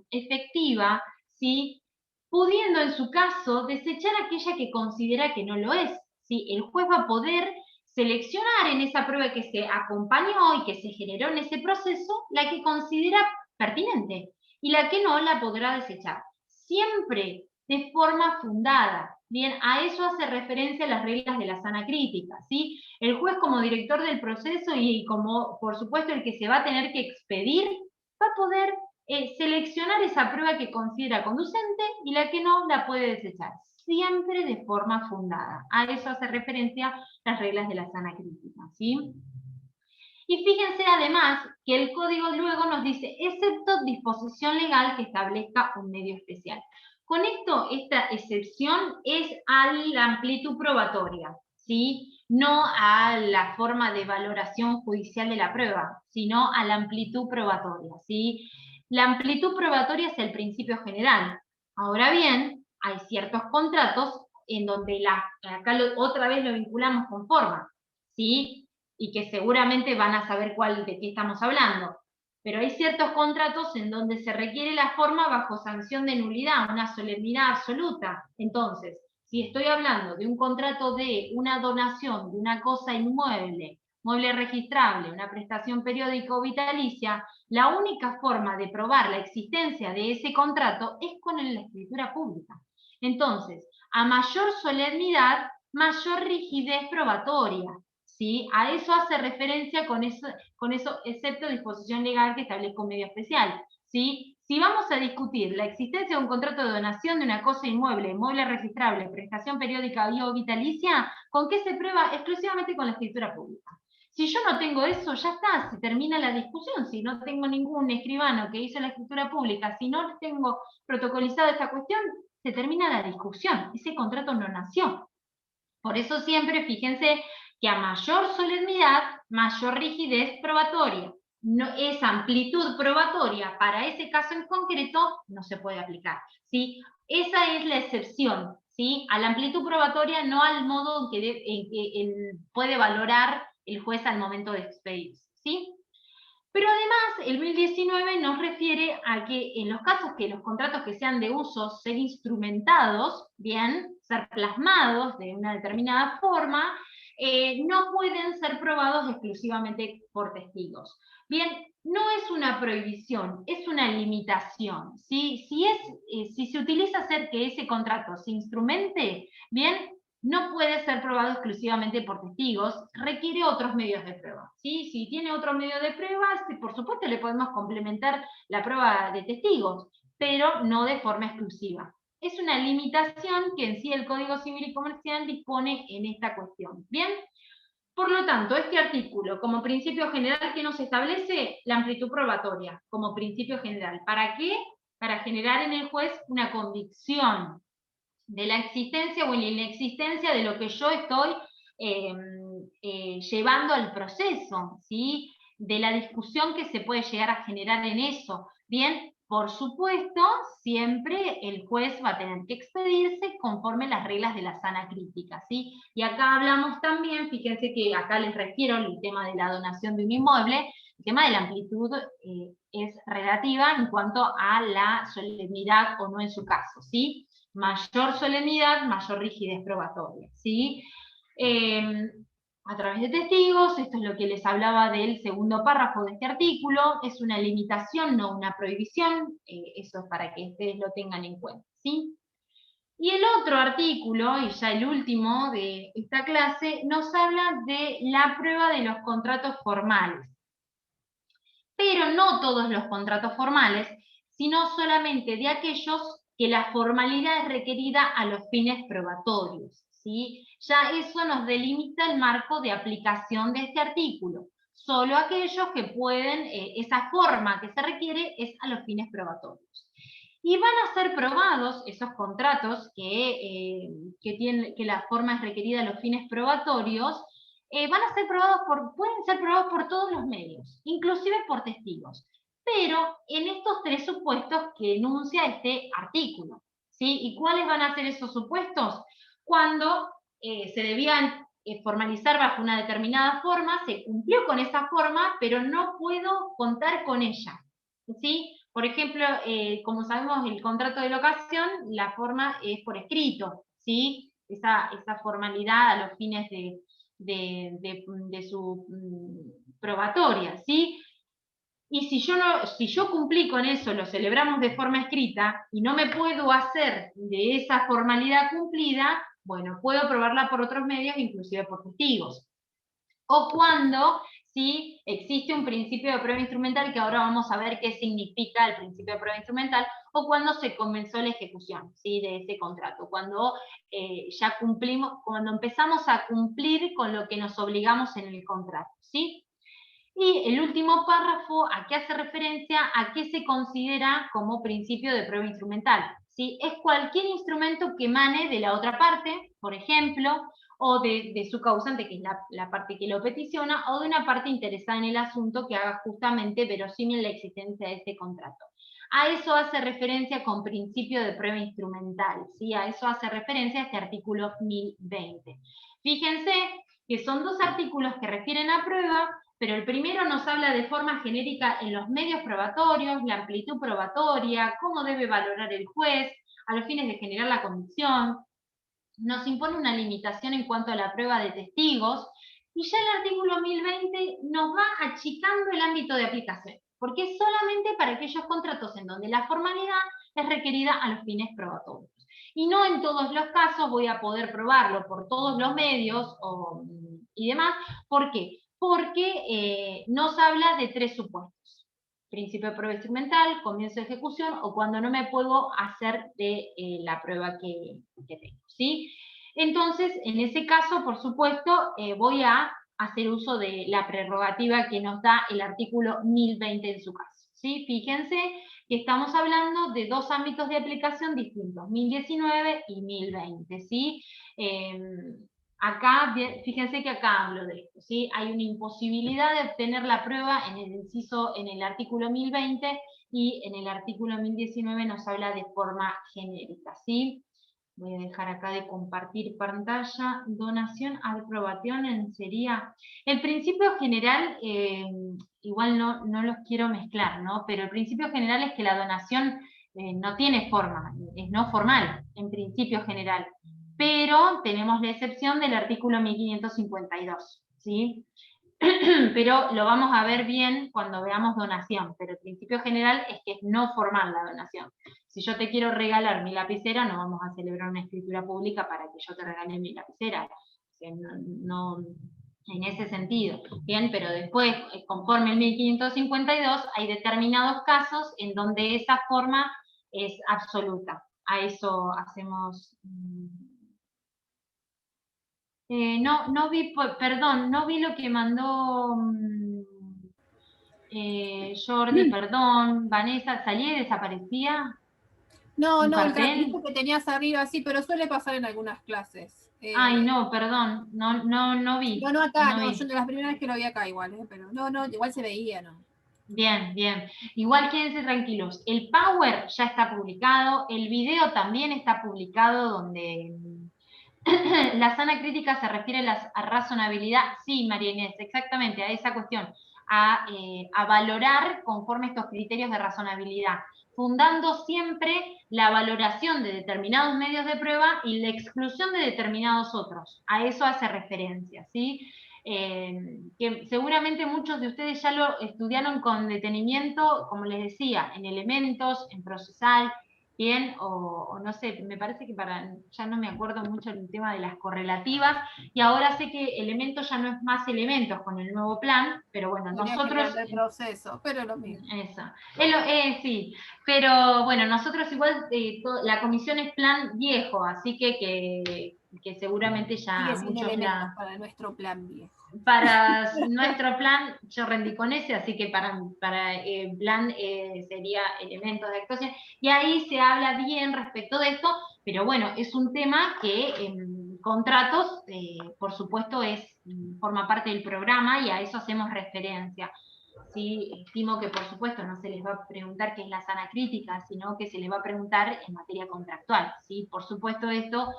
efectiva, ¿sí?, pudiendo en su caso desechar aquella que considera que no lo es. ¿Sí? El juez va a poder seleccionar en esa prueba que se acompañó y que se generó en ese proceso, la que considera pertinente, y la que no la podrá desechar. Siempre de forma fundada. Bien, a eso hace referencia las reglas de la sana crítica, ¿sí? El juez, como director del proceso y como, por supuesto, el que se va a tener que expedir, va a poder seleccionar esa prueba que considera conducente y la que no la puede desechar, siempre de forma fundada. A eso hace referencia las reglas de la sana crítica, ¿sí? Y fíjense además que el código luego nos dice, excepto disposición legal que establezca un medio especial. Con esto, esta excepción es a la amplitud probatoria, ¿sí? No a la forma de valoración judicial de la prueba, sino a la amplitud probatoria, ¿sí? La amplitud probatoria es el principio general. Ahora bien, hay ciertos contratos en donde acá otra vez lo vinculamos con forma, ¿sí? Y que seguramente van a saber de qué estamos hablando. Pero hay ciertos contratos en donde se requiere la forma bajo sanción de nulidad, una solemnidad absoluta. Entonces, si estoy hablando de un contrato de una donación de una cosa inmueble, mueble registrable, una prestación periódica o vitalicia, la única forma de probar la existencia de ese contrato es con la escritura pública. Entonces, a mayor solemnidad, mayor rigidez probatoria, ¿sí? A eso hace referencia con eso, excepto disposición legal que establezca un medio especial, ¿sí? Si vamos a discutir la existencia de un contrato de donación de una cosa inmueble, mueble registrable, prestación periódica o vitalicia, ¿con qué se prueba? Exclusivamente con la escritura pública. Si yo no tengo eso, ya está, se termina la discusión. Si no tengo ningún escribano que hizo la escritura pública, si no tengo protocolizada esta cuestión, se termina la discusión. Ese contrato no nació. Por eso siempre, fíjense que a mayor solemnidad, mayor rigidez probatoria. No, esa amplitud probatoria para ese caso en concreto no se puede aplicar, ¿sí? Esa es la excepción, ¿sí? A la amplitud probatoria, no al modo en que puede valorar el juez al momento de expedirse, ¿sí? Pero además, el 1019 nos refiere a que en los casos que los contratos que sean de uso ser instrumentados, bien, ser plasmados de una determinada forma, no pueden ser probados exclusivamente por testigos. Bien, no es una prohibición, es una limitación. ¿Sí? Si se utiliza hacer que ese contrato se instrumente, bien, no puede ser probado exclusivamente por testigos, requiere otros medios de prueba, ¿sí? Si tiene otro medio de prueba, por supuesto le podemos complementar la prueba de testigos, pero no de forma exclusiva. Es una limitación que en sí el Código Civil y Comercial dispone en esta cuestión, ¿bien? Por lo tanto, este artículo, como principio general, que nos establece la amplitud probatoria, como principio general. ¿Para qué? Para generar en el juez una convicción de la existencia o la inexistencia de lo que yo estoy llevando al proceso, ¿sí? De la discusión que se puede llegar a generar en eso. Bien, por supuesto, siempre el juez va a tener que expedirse conforme las reglas de la sana crítica, ¿sí? Y acá hablamos también, fíjense que acá les refiero el tema de la donación de un inmueble, el tema de la amplitud es relativa en cuanto a la solemnidad o no en su caso, ¿sí? Mayor solemnidad, mayor rigidez probatoria, ¿sí? A través de testigos, esto es lo que les hablaba del segundo párrafo de este artículo, es una limitación, no una prohibición, eso es para que ustedes lo tengan en cuenta, ¿sí? Y el otro artículo, y ya el último de esta clase, nos habla de la prueba de los contratos formales. Pero no todos los contratos formales, sino solamente de aquellos que la formalidad es requerida a los fines probatorios, ¿sí? Ya eso nos delimita el marco de aplicación de este artículo. Solo aquellos que pueden, esa forma que se requiere es a los fines probatorios. Y van a ser probados esos contratos que la forma es requerida a los fines probatorios, van a ser probados pueden ser probados por todos los medios, inclusive por testigos, pero en estos tres supuestos que enuncia este artículo, ¿sí? ¿Y cuáles van a ser esos supuestos? Cuando se debían formalizar bajo una determinada forma, se cumplió con esa forma, pero no puedo contar con ella, ¿sí? Por ejemplo, como sabemos, el contrato de locación, la forma es por escrito, ¿sí? Esa formalidad a los fines de su probatoria, ¿sí? Y si yo cumplí con eso, lo celebramos de forma escrita, y no me puedo hacer de esa formalidad cumplida, bueno, puedo probarla por otros medios, inclusive por testigos. O cuando sí existe un principio de prueba instrumental, que ahora vamos a ver qué significa el principio de prueba instrumental, o cuando se comenzó la ejecución, ¿sí? De ese contrato, cuando ya cumplimos, cuando empezamos a cumplir con lo que nos obligamos en el contrato, ¿sí? Y el último párrafo, ¿a qué hace referencia? A qué se considera como principio de prueba instrumental, ¿sí? Es cualquier instrumento que emane de la otra parte, por ejemplo, o de su causante, que es la parte que lo peticiona, o de una parte interesada en el asunto que haga justamente verosímil la existencia de este contrato. A eso hace referencia con principio de prueba instrumental, ¿sí? A eso hace referencia este artículo 1020. Fíjense que son dos artículos que refieren a prueba, pero el primero nos habla de forma genérica en los medios probatorios, la amplitud probatoria, cómo debe valorar el juez, a los fines de generar la convicción. Nos impone una limitación en cuanto a la prueba de testigos, y ya el artículo 1020 nos va achicando el ámbito de aplicación, porque es solamente para aquellos contratos en donde la formalidad es requerida a los fines probatorios. Y no en todos los casos voy a poder probarlo por todos los medios y demás. ¿Por qué? Porque nos habla de 3 supuestos: principio de prueba instrumental, comienzo de ejecución, o cuando no me puedo hacer de la prueba que tengo, ¿sí? Entonces, en ese caso, por supuesto, voy a hacer uso de la prerrogativa que nos da el artículo 1020 en su caso, ¿sí? Fíjense que estamos hablando de 2 ámbitos de aplicación distintos, 1019 y 1020, ¿sí? Acá, fíjense que acá hablo de esto, ¿sí? Hay una imposibilidad de obtener la prueba en el inciso, en el artículo 1020, y en el artículo 1019 nos habla de forma genérica, ¿sí? Voy a dejar acá de compartir pantalla. Donación, aprobación, sería... El principio general, igual no los quiero mezclar, ¿no? Pero el principio general es que la donación no tiene forma, es no formal, en principio general. Pero tenemos la excepción del artículo 1552, ¿sí? Pero lo vamos a ver bien cuando veamos donación, pero el principio general es que es no formal la donación. Si yo te quiero regalar mi lapicera, no vamos a celebrar una escritura pública para que yo te regale mi lapicera. O sea, no, en ese sentido. Bien, pero después, conforme el 1552, hay determinados casos en donde esa forma es absoluta. A eso hacemos... no vi, perdón, no vi lo que mandó Jordi, perdón, Vanessa, ¿salía y desaparecía? No, ¿Un no, el cartel? cartelito que tenías arriba, sí, pero suele pasar en algunas clases. Ay, no, perdón, no vi. No, acá, no no, vi. yo de las primeras vez que lo vi acá igual, pero no, igual se veía, ¿no? Bien, bien. Igual quédense tranquilos. El Power ya está publicado, el video también está publicado, donde la sana crítica se refiere a razonabilidad. Sí, María Inés, exactamente, a esa cuestión. A valorar conforme a estos criterios de razonabilidad, fundando siempre la valoración de determinados medios de prueba y la exclusión de determinados otros. A eso hace referencia, ¿sí? Que seguramente muchos de ustedes ya lo estudiaron con detenimiento, como les decía, en elementos, en procesal, bien, o no sé, me parece que ya no me acuerdo mucho el tema de las correlativas, y ahora sé que elementos ya no es más elementos con el nuevo plan, pero bueno, nosotros... el proceso, pero lo mismo. Eso, sí, pero bueno, nosotros igual, la comisión es plan viejo, así que seguramente ya sigue muchos elementos para nuestro plan viejo. Para nuestro plan, yo rendí con ese, así que para el plan sería elementos de actuación, y ahí se habla bien respecto de esto, pero bueno, es un tema que en contratos, por supuesto, forma parte del programa, y a eso hacemos referencia. Sí, estimo que por supuesto no se les va a preguntar qué es la sana crítica, sino que se les va a preguntar en materia contractual, ¿sí? Por supuesto esto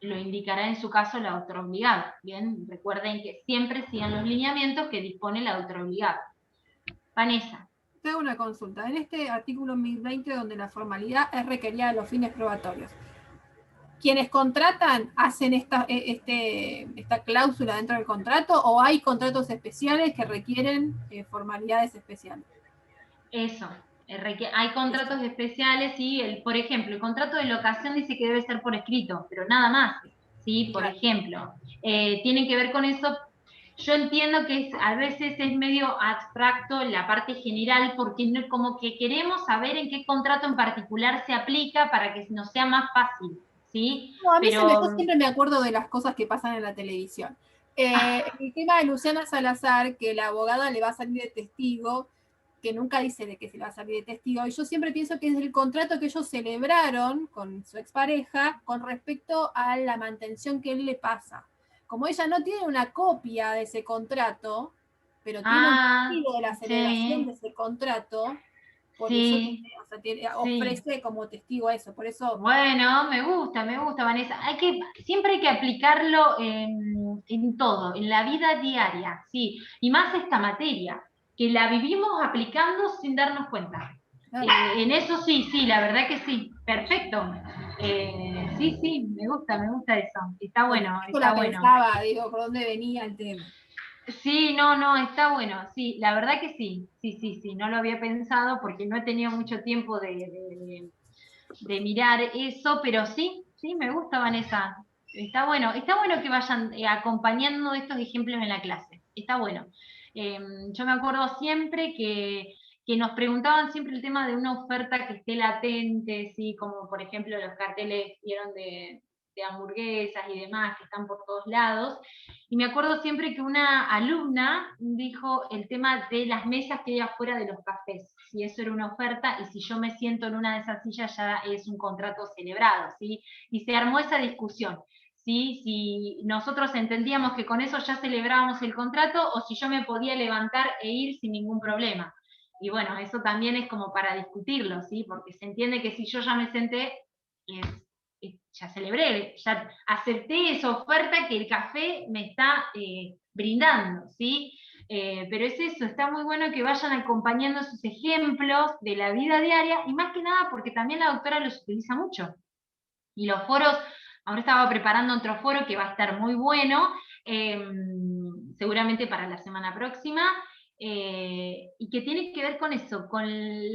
lo indicará en su caso la autor obligado, ¿bien? Recuerden que siempre sigan los lineamientos que dispone la autor obligado. Vanessa. Te hago una consulta. En este artículo 1020, donde la formalidad es requerida a los fines probatorios, ¿quienes contratan hacen esta cláusula dentro del contrato, o hay contratos especiales que requieren formalidades especiales? Eso, hay contratos especiales, ¿sí? Por ejemplo, el contrato de locación dice que debe ser por escrito, pero nada más, ¿sí? Por ejemplo, tienen que ver con eso. Yo entiendo que a veces es medio abstracto la parte general, porque como que queremos saber en qué contrato en particular se aplica para que nos sea más fácil, ¿sí? No, a mí yo siempre me acuerdo de las cosas que pasan en la televisión. El tema de Luciana Salazar, que la abogada le va a salir de testigo, que nunca dice de que se va a salir de testigo, y yo siempre pienso que es el contrato que ellos celebraron con su expareja con respecto a la mantención que él le pasa. Como ella no tiene una copia de ese contrato, pero tiene un testigo de la celebración de sí, ese contrato, por eso sí, o sea, sí. ofrece como testigo eso, por eso... Bueno, me gusta, Vanessa. Siempre hay que aplicarlo en todo, en la vida diaria, sí. Y más esta materia, que la vivimos aplicando sin darnos cuenta. En eso sí, sí, la verdad que sí. Perfecto. Sí, sí, me gusta eso. Está bueno, Yo la está bueno. pensaba, digo, ¿por dónde venía el tema? Sí, no, no, está bueno, sí, la verdad que sí, sí, sí, sí, no lo había pensado porque no he tenido mucho tiempo de mirar eso, pero sí, sí, me gusta, Vanessa. Está bueno que vayan acompañando estos ejemplos en la clase. Está bueno. Yo me acuerdo siempre que nos preguntaban siempre el tema de una oferta que esté latente, ¿sí? Como por ejemplo los carteles vieron de hamburguesas y demás que están por todos lados. Y me acuerdo siempre que una alumna dijo el tema de las mesas que hay afuera de los cafés, si eso era una oferta y si yo me siento en una de esas sillas ya es un contrato celebrado, ¿sí? Y se armó esa discusión, ¿sí? Si nosotros entendíamos que con eso ya celebrábamos el contrato o si yo me podía levantar e ir sin ningún problema. Y bueno, eso también es como para discutirlo, ¿sí? Porque se entiende que si yo ya me senté, ya celebré, ya acepté esa oferta que el café me está brindando, ¿sí? Pero es eso, está muy bueno que vayan acompañando sus ejemplos de la vida diaria y más que nada porque también la doctora los utiliza mucho. Y los foros, ahora estaba preparando otro foro que va a estar muy bueno, seguramente para la semana próxima, y que tiene que ver con eso, con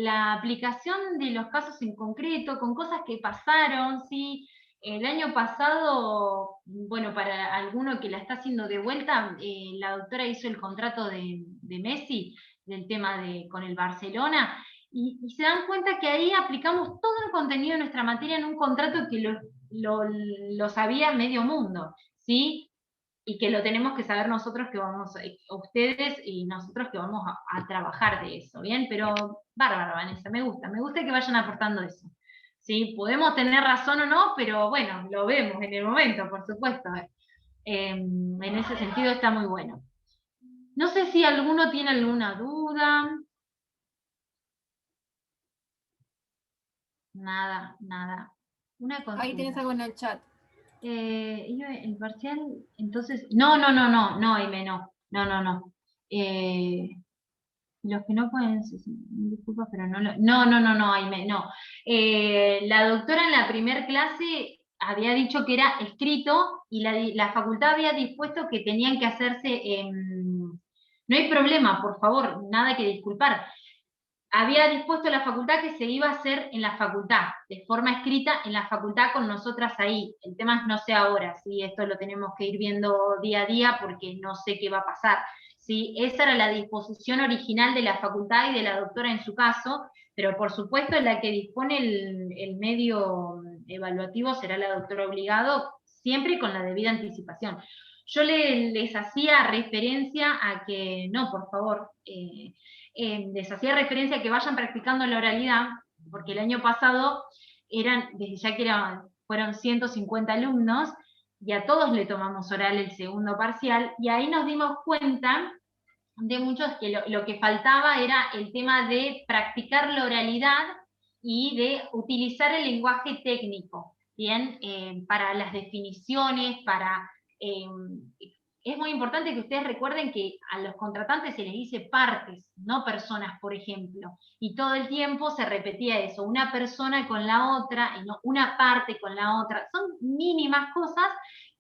la aplicación de los casos en concreto, con cosas que pasaron, ¿sí? El año pasado, bueno, para alguno que la está haciendo de vuelta, la doctora hizo el contrato de Messi, del tema con el Barcelona, y se dan cuenta que ahí aplicamos todo el contenido de nuestra materia en un contrato que lo sabía medio mundo, ¿sí? Y que lo tenemos que saber nosotros que vamos, ustedes y nosotros que vamos a trabajar de eso, ¿bien? Pero bárbaro, Vanessa, me gusta que vayan aportando eso. ¿Sí? Podemos tener razón o no, pero bueno, lo vemos en el momento, por supuesto. En ese sentido está muy bueno. No sé si alguno tiene alguna duda. Nada, nada. Una Ahí tenés consulta. algo en el chat. El parcial, entonces, no, Aime, no. Los que no pueden, disculpa, pero no, Aime, no. La doctora en la primer clase había dicho que era escrito y la facultad había dispuesto que tenían que hacerse, no hay problema, por favor, nada que disculpar, había dispuesto la facultad que se iba a hacer en la facultad, de forma escrita en la facultad con nosotras ahí. El tema es no sé ahora, ¿sí? Esto lo tenemos que ir viendo día a día porque no sé qué va a pasar. ¿Sí? Esa era la disposición original de la facultad y de la doctora en su caso, pero por supuesto la que dispone el medio evaluativo será la doctora obligado, siempre con la debida anticipación. Yo les hacía referencia a que, no, por favor, les hacía referencia a que vayan practicando la oralidad, porque el año pasado desde ya que fueron 150 alumnos, y a todos le tomamos oral el segundo parcial, y ahí nos dimos cuenta de muchos que lo que faltaba era el tema de practicar la oralidad y de utilizar el lenguaje técnico, ¿bien? Para las definiciones, eh, es muy importante que ustedes recuerden que a los contratantes se les dice partes, no personas, por ejemplo, y todo el tiempo se repetía eso, una persona con la otra, y no una parte con la otra, son mínimas cosas,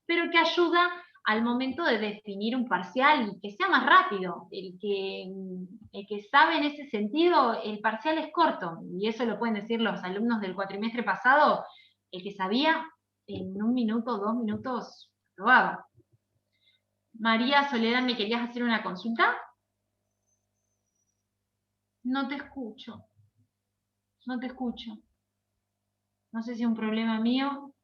pero que ayuda al momento de definir un parcial y que sea más rápido. El que sabe en ese sentido, el parcial es corto, y eso lo pueden decir los alumnos del cuatrimestre pasado, el que sabía en 1 minuto, 2 minutos, probaba. María Soledad, ¿me querías hacer una consulta? No te escucho. No te escucho. No sé si es un problema mío.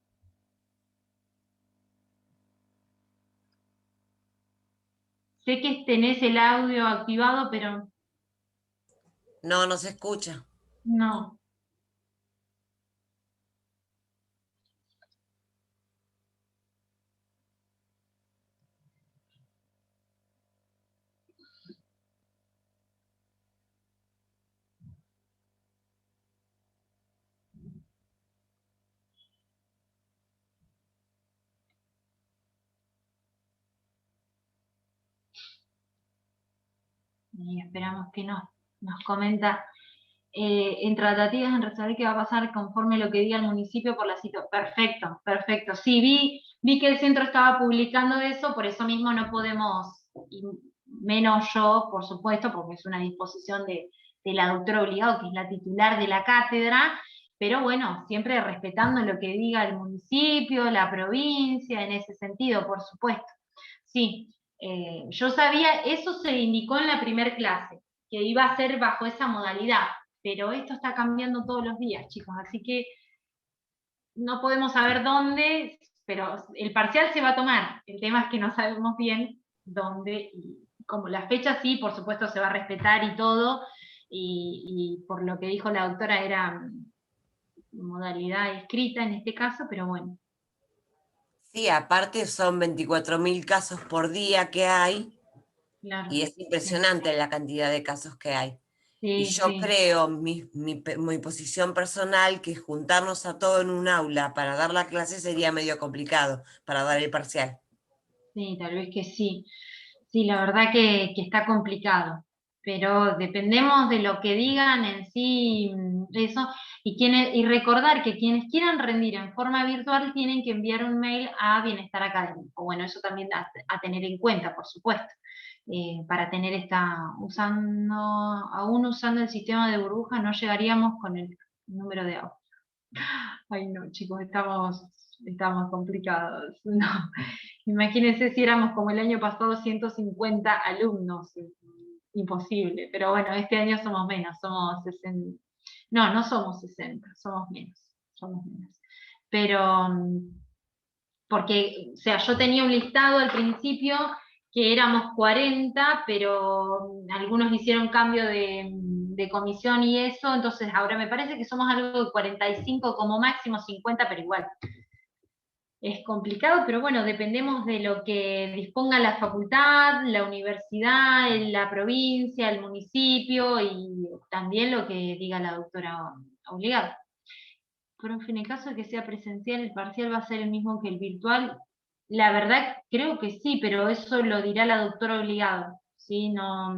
Sé que tenés el audio activado, pero... No, no se escucha. No. Y esperamos que nos comenta. En tratativas en resolver qué va a pasar conforme lo que diga el municipio por la situación. Perfecto, perfecto. Sí, vi que el centro estaba publicando eso, por eso mismo no podemos, y menos yo, por supuesto, porque es una disposición de la doctora Obligado, que es la titular de la cátedra, pero bueno, siempre respetando lo que diga el municipio, la provincia, en ese sentido, por supuesto. Sí, yo sabía, eso se indicó en la primer clase, que iba a ser bajo esa modalidad, pero esto está cambiando todos los días, chicos, así que no podemos saber dónde, pero el parcial se va a tomar. El tema es que no sabemos bien dónde, y como la fecha sí, por supuesto se va a respetar y todo, y por lo que dijo la doctora era modalidad escrita en este caso, pero bueno. Sí, aparte son 24.000 casos por día que hay Claro, y es sí, impresionante la cantidad de casos que hay. Y sí, yo sí. creo, mi posición personal, que juntarnos a todos en un aula para dar la clase sería medio complicado para dar el parcial. Sí, tal vez que sí. Sí, la verdad que está complicado, pero dependemos de lo que digan en sí, eso, y recordar que quienes quieran rendir en forma virtual tienen que enviar un mail a Bienestar Académico. Bueno, eso también a tener en cuenta, por supuesto, para tener aún usando el sistema de burbuja, no llegaríamos con el número de autos. Ay, no, chicos, estamos complicados. No. Imagínense si éramos como el año pasado 150 alumnos. Imposible. Pero bueno, este año somos menos, somos 60. No, no somos 60, somos menos. Somos menos. Pero, porque, o sea, yo tenía un listado al principio que éramos 40, pero algunos hicieron cambio de comisión y eso, entonces ahora me parece que somos algo de 45 como máximo, 50, pero igual. Es complicado, pero bueno, dependemos de lo que disponga la facultad, la universidad, la provincia, el municipio y también lo que diga la doctora Obligado. Profe, en el caso de que sea presencial, ¿el parcial va a ser el mismo que el virtual? La verdad creo que sí, pero eso lo dirá la doctora Obligado. ¿Sí? No,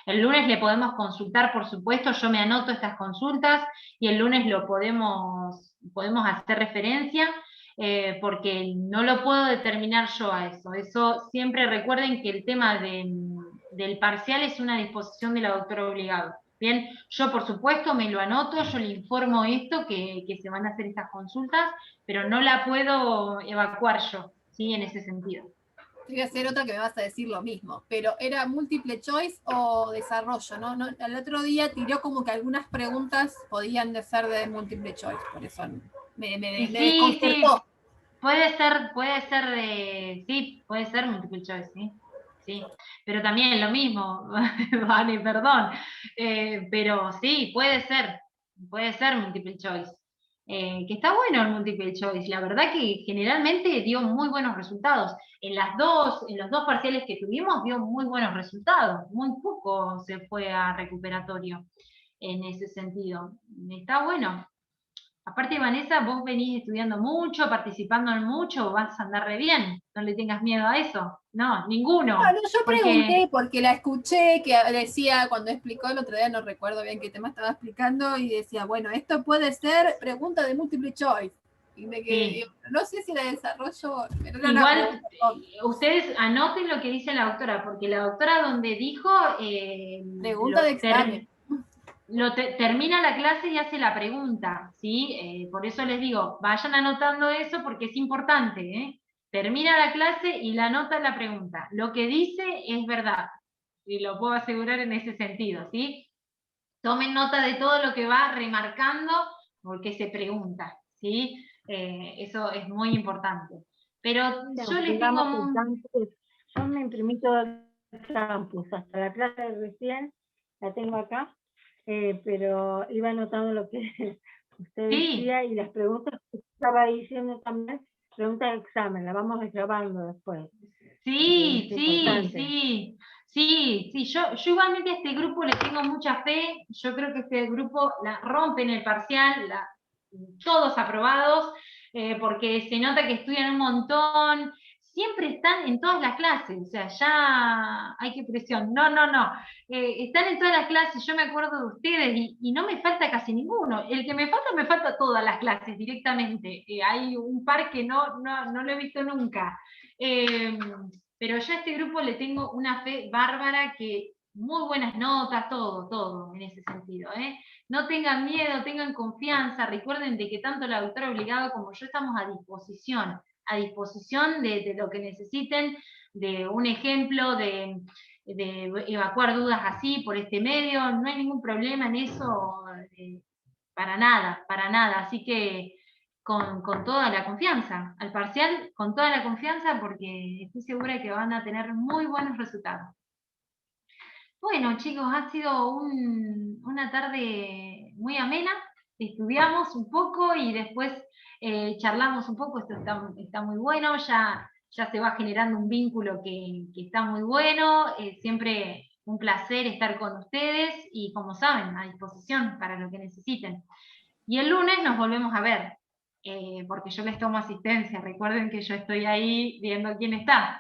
el lunes le podemos consultar, por supuesto, yo me anoto estas consultas y el lunes lo podemos hacer referencia, porque no lo puedo determinar yo a eso. Eso siempre recuerden que el tema del parcial es una disposición de la doctora Obligado. Bien, yo por supuesto me lo anoto, yo le informo esto, que se van a hacer estas consultas, pero no la puedo evacuar yo, ¿sí? En ese sentido. Te voy a hacer otra que me vas a decir lo mismo, pero ¿era múltiple choice o desarrollo? ¿No? El otro día tiró como que algunas preguntas podían ser de múltiple choice, por eso me Sí, desconcertó. sí, puede ser sí, puede ser multiple choice, sí. Sí, pero también lo mismo, vale, perdón, pero sí, puede ser multiple choice. Que está bueno el multiple choice, la verdad que generalmente dio muy buenos resultados. En los dos parciales que tuvimos dio muy buenos resultados, muy poco se fue a recuperatorio en ese sentido. Está bueno. Aparte, Vanessa, vos venís estudiando mucho, participando en mucho, vas a andar re bien. No le tengas miedo a eso. No, ninguno. No, yo Porque, pregunté porque la escuché que decía, cuando explicó el otro día, no recuerdo bien qué tema estaba explicando, y decía, bueno, esto puede ser pregunta de múltiple choice. Y me quedé, sí. no sé si era desarrollo, pero era una Igual, pregunta tonta. ustedes anoten lo que dice la doctora, porque la doctora donde dijo, Pregunta de examen. termina la clase y hace la pregunta, ¿sí? Por eso les digo, vayan anotando eso porque es importante, ¿eh? Termina la clase y la anota la pregunta. Lo que dice es verdad, y lo puedo asegurar en ese sentido, ¿sí? Tomen nota de todo lo que va remarcando porque se pregunta, ¿sí? Eso es muy importante. Pero yo les tengo... Digamos, el campus, yo me imprimí todo el campus, hasta la clase de recién, la tengo acá, pero iba anotando lo que usted Sí. decía y las preguntas que estaba diciendo también, preguntas de examen, las vamos grabando después. Sí, Es sí, importante. sí, sí, sí, yo igualmente a este grupo le tengo mucha fe, yo creo que este grupo la rompe en el parcial, todos aprobados, porque se nota que estudian un montón, siempre están en todas las clases, o sea, ya hay que presión, no, están en todas las clases, yo me acuerdo de ustedes y no me falta casi ninguno, el que me falta todas las clases directamente, hay un par que no lo he visto nunca. Pero yo a este grupo le tengo una fe bárbara, que muy buenas notas, todo en ese sentido. No tengan miedo, tengan confianza, recuerden de que tanto la doctora Obligado como yo estamos a disposición de lo que necesiten, de un ejemplo, de evacuar dudas así por este medio, no hay ningún problema en eso, para nada, así que con toda la confianza, al parcial con toda la confianza, porque estoy segura que van a tener muy buenos resultados. Bueno, chicos, ha sido una tarde muy amena, estudiamos un poco y después charlamos un poco, esto está muy bueno, ya se va generando un vínculo que está muy bueno, siempre un placer estar con ustedes y, como saben, a disposición para lo que necesiten. Y el lunes nos volvemos a ver, porque yo les tomo asistencia, recuerden que yo estoy ahí viendo quién está.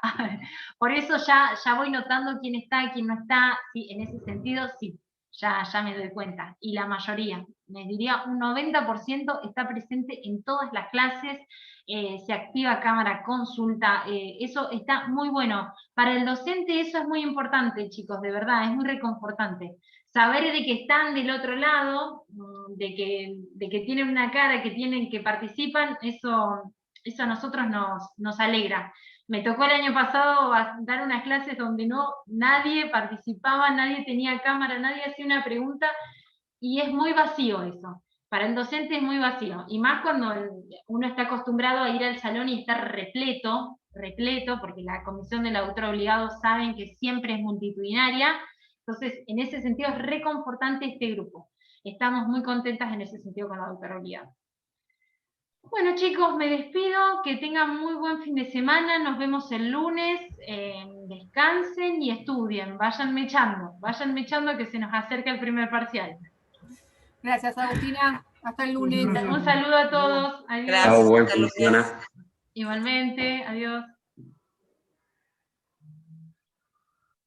Por eso ya voy notando quién está, quién no está, sí, en ese sentido sí, ya me doy cuenta. Y la mayoría, les diría un 90% está presente en todas las clases, se activa cámara, consulta, eso está muy bueno. Para el docente eso es muy importante, chicos, de verdad, es muy reconfortante. Saber de que están del otro lado, de que tienen una cara, que participan, eso a nosotros nos alegra. Me tocó el año pasado dar unas clases donde nadie participaba, nadie tenía cámara, nadie hacía una pregunta, y es muy vacío eso. Para el docente es muy vacío, y más cuando uno está acostumbrado a ir al salón y estar repleto, porque la comisión del autor obligado saben que siempre es multitudinaria. Entonces, en ese sentido es reconfortante este grupo. Estamos muy contentas en ese sentido con la doctora Obligado. Bueno, chicos, me despido, que tengan muy buen fin de semana, nos vemos el lunes, descansen y estudien, vayan mechando que se nos acerca el primer parcial. Gracias, Agustina. Hasta el lunes. Un saludo a todos. Adiós. Gracias. Chao, buen hasta fin de lunes. semana. Igualmente, adiós.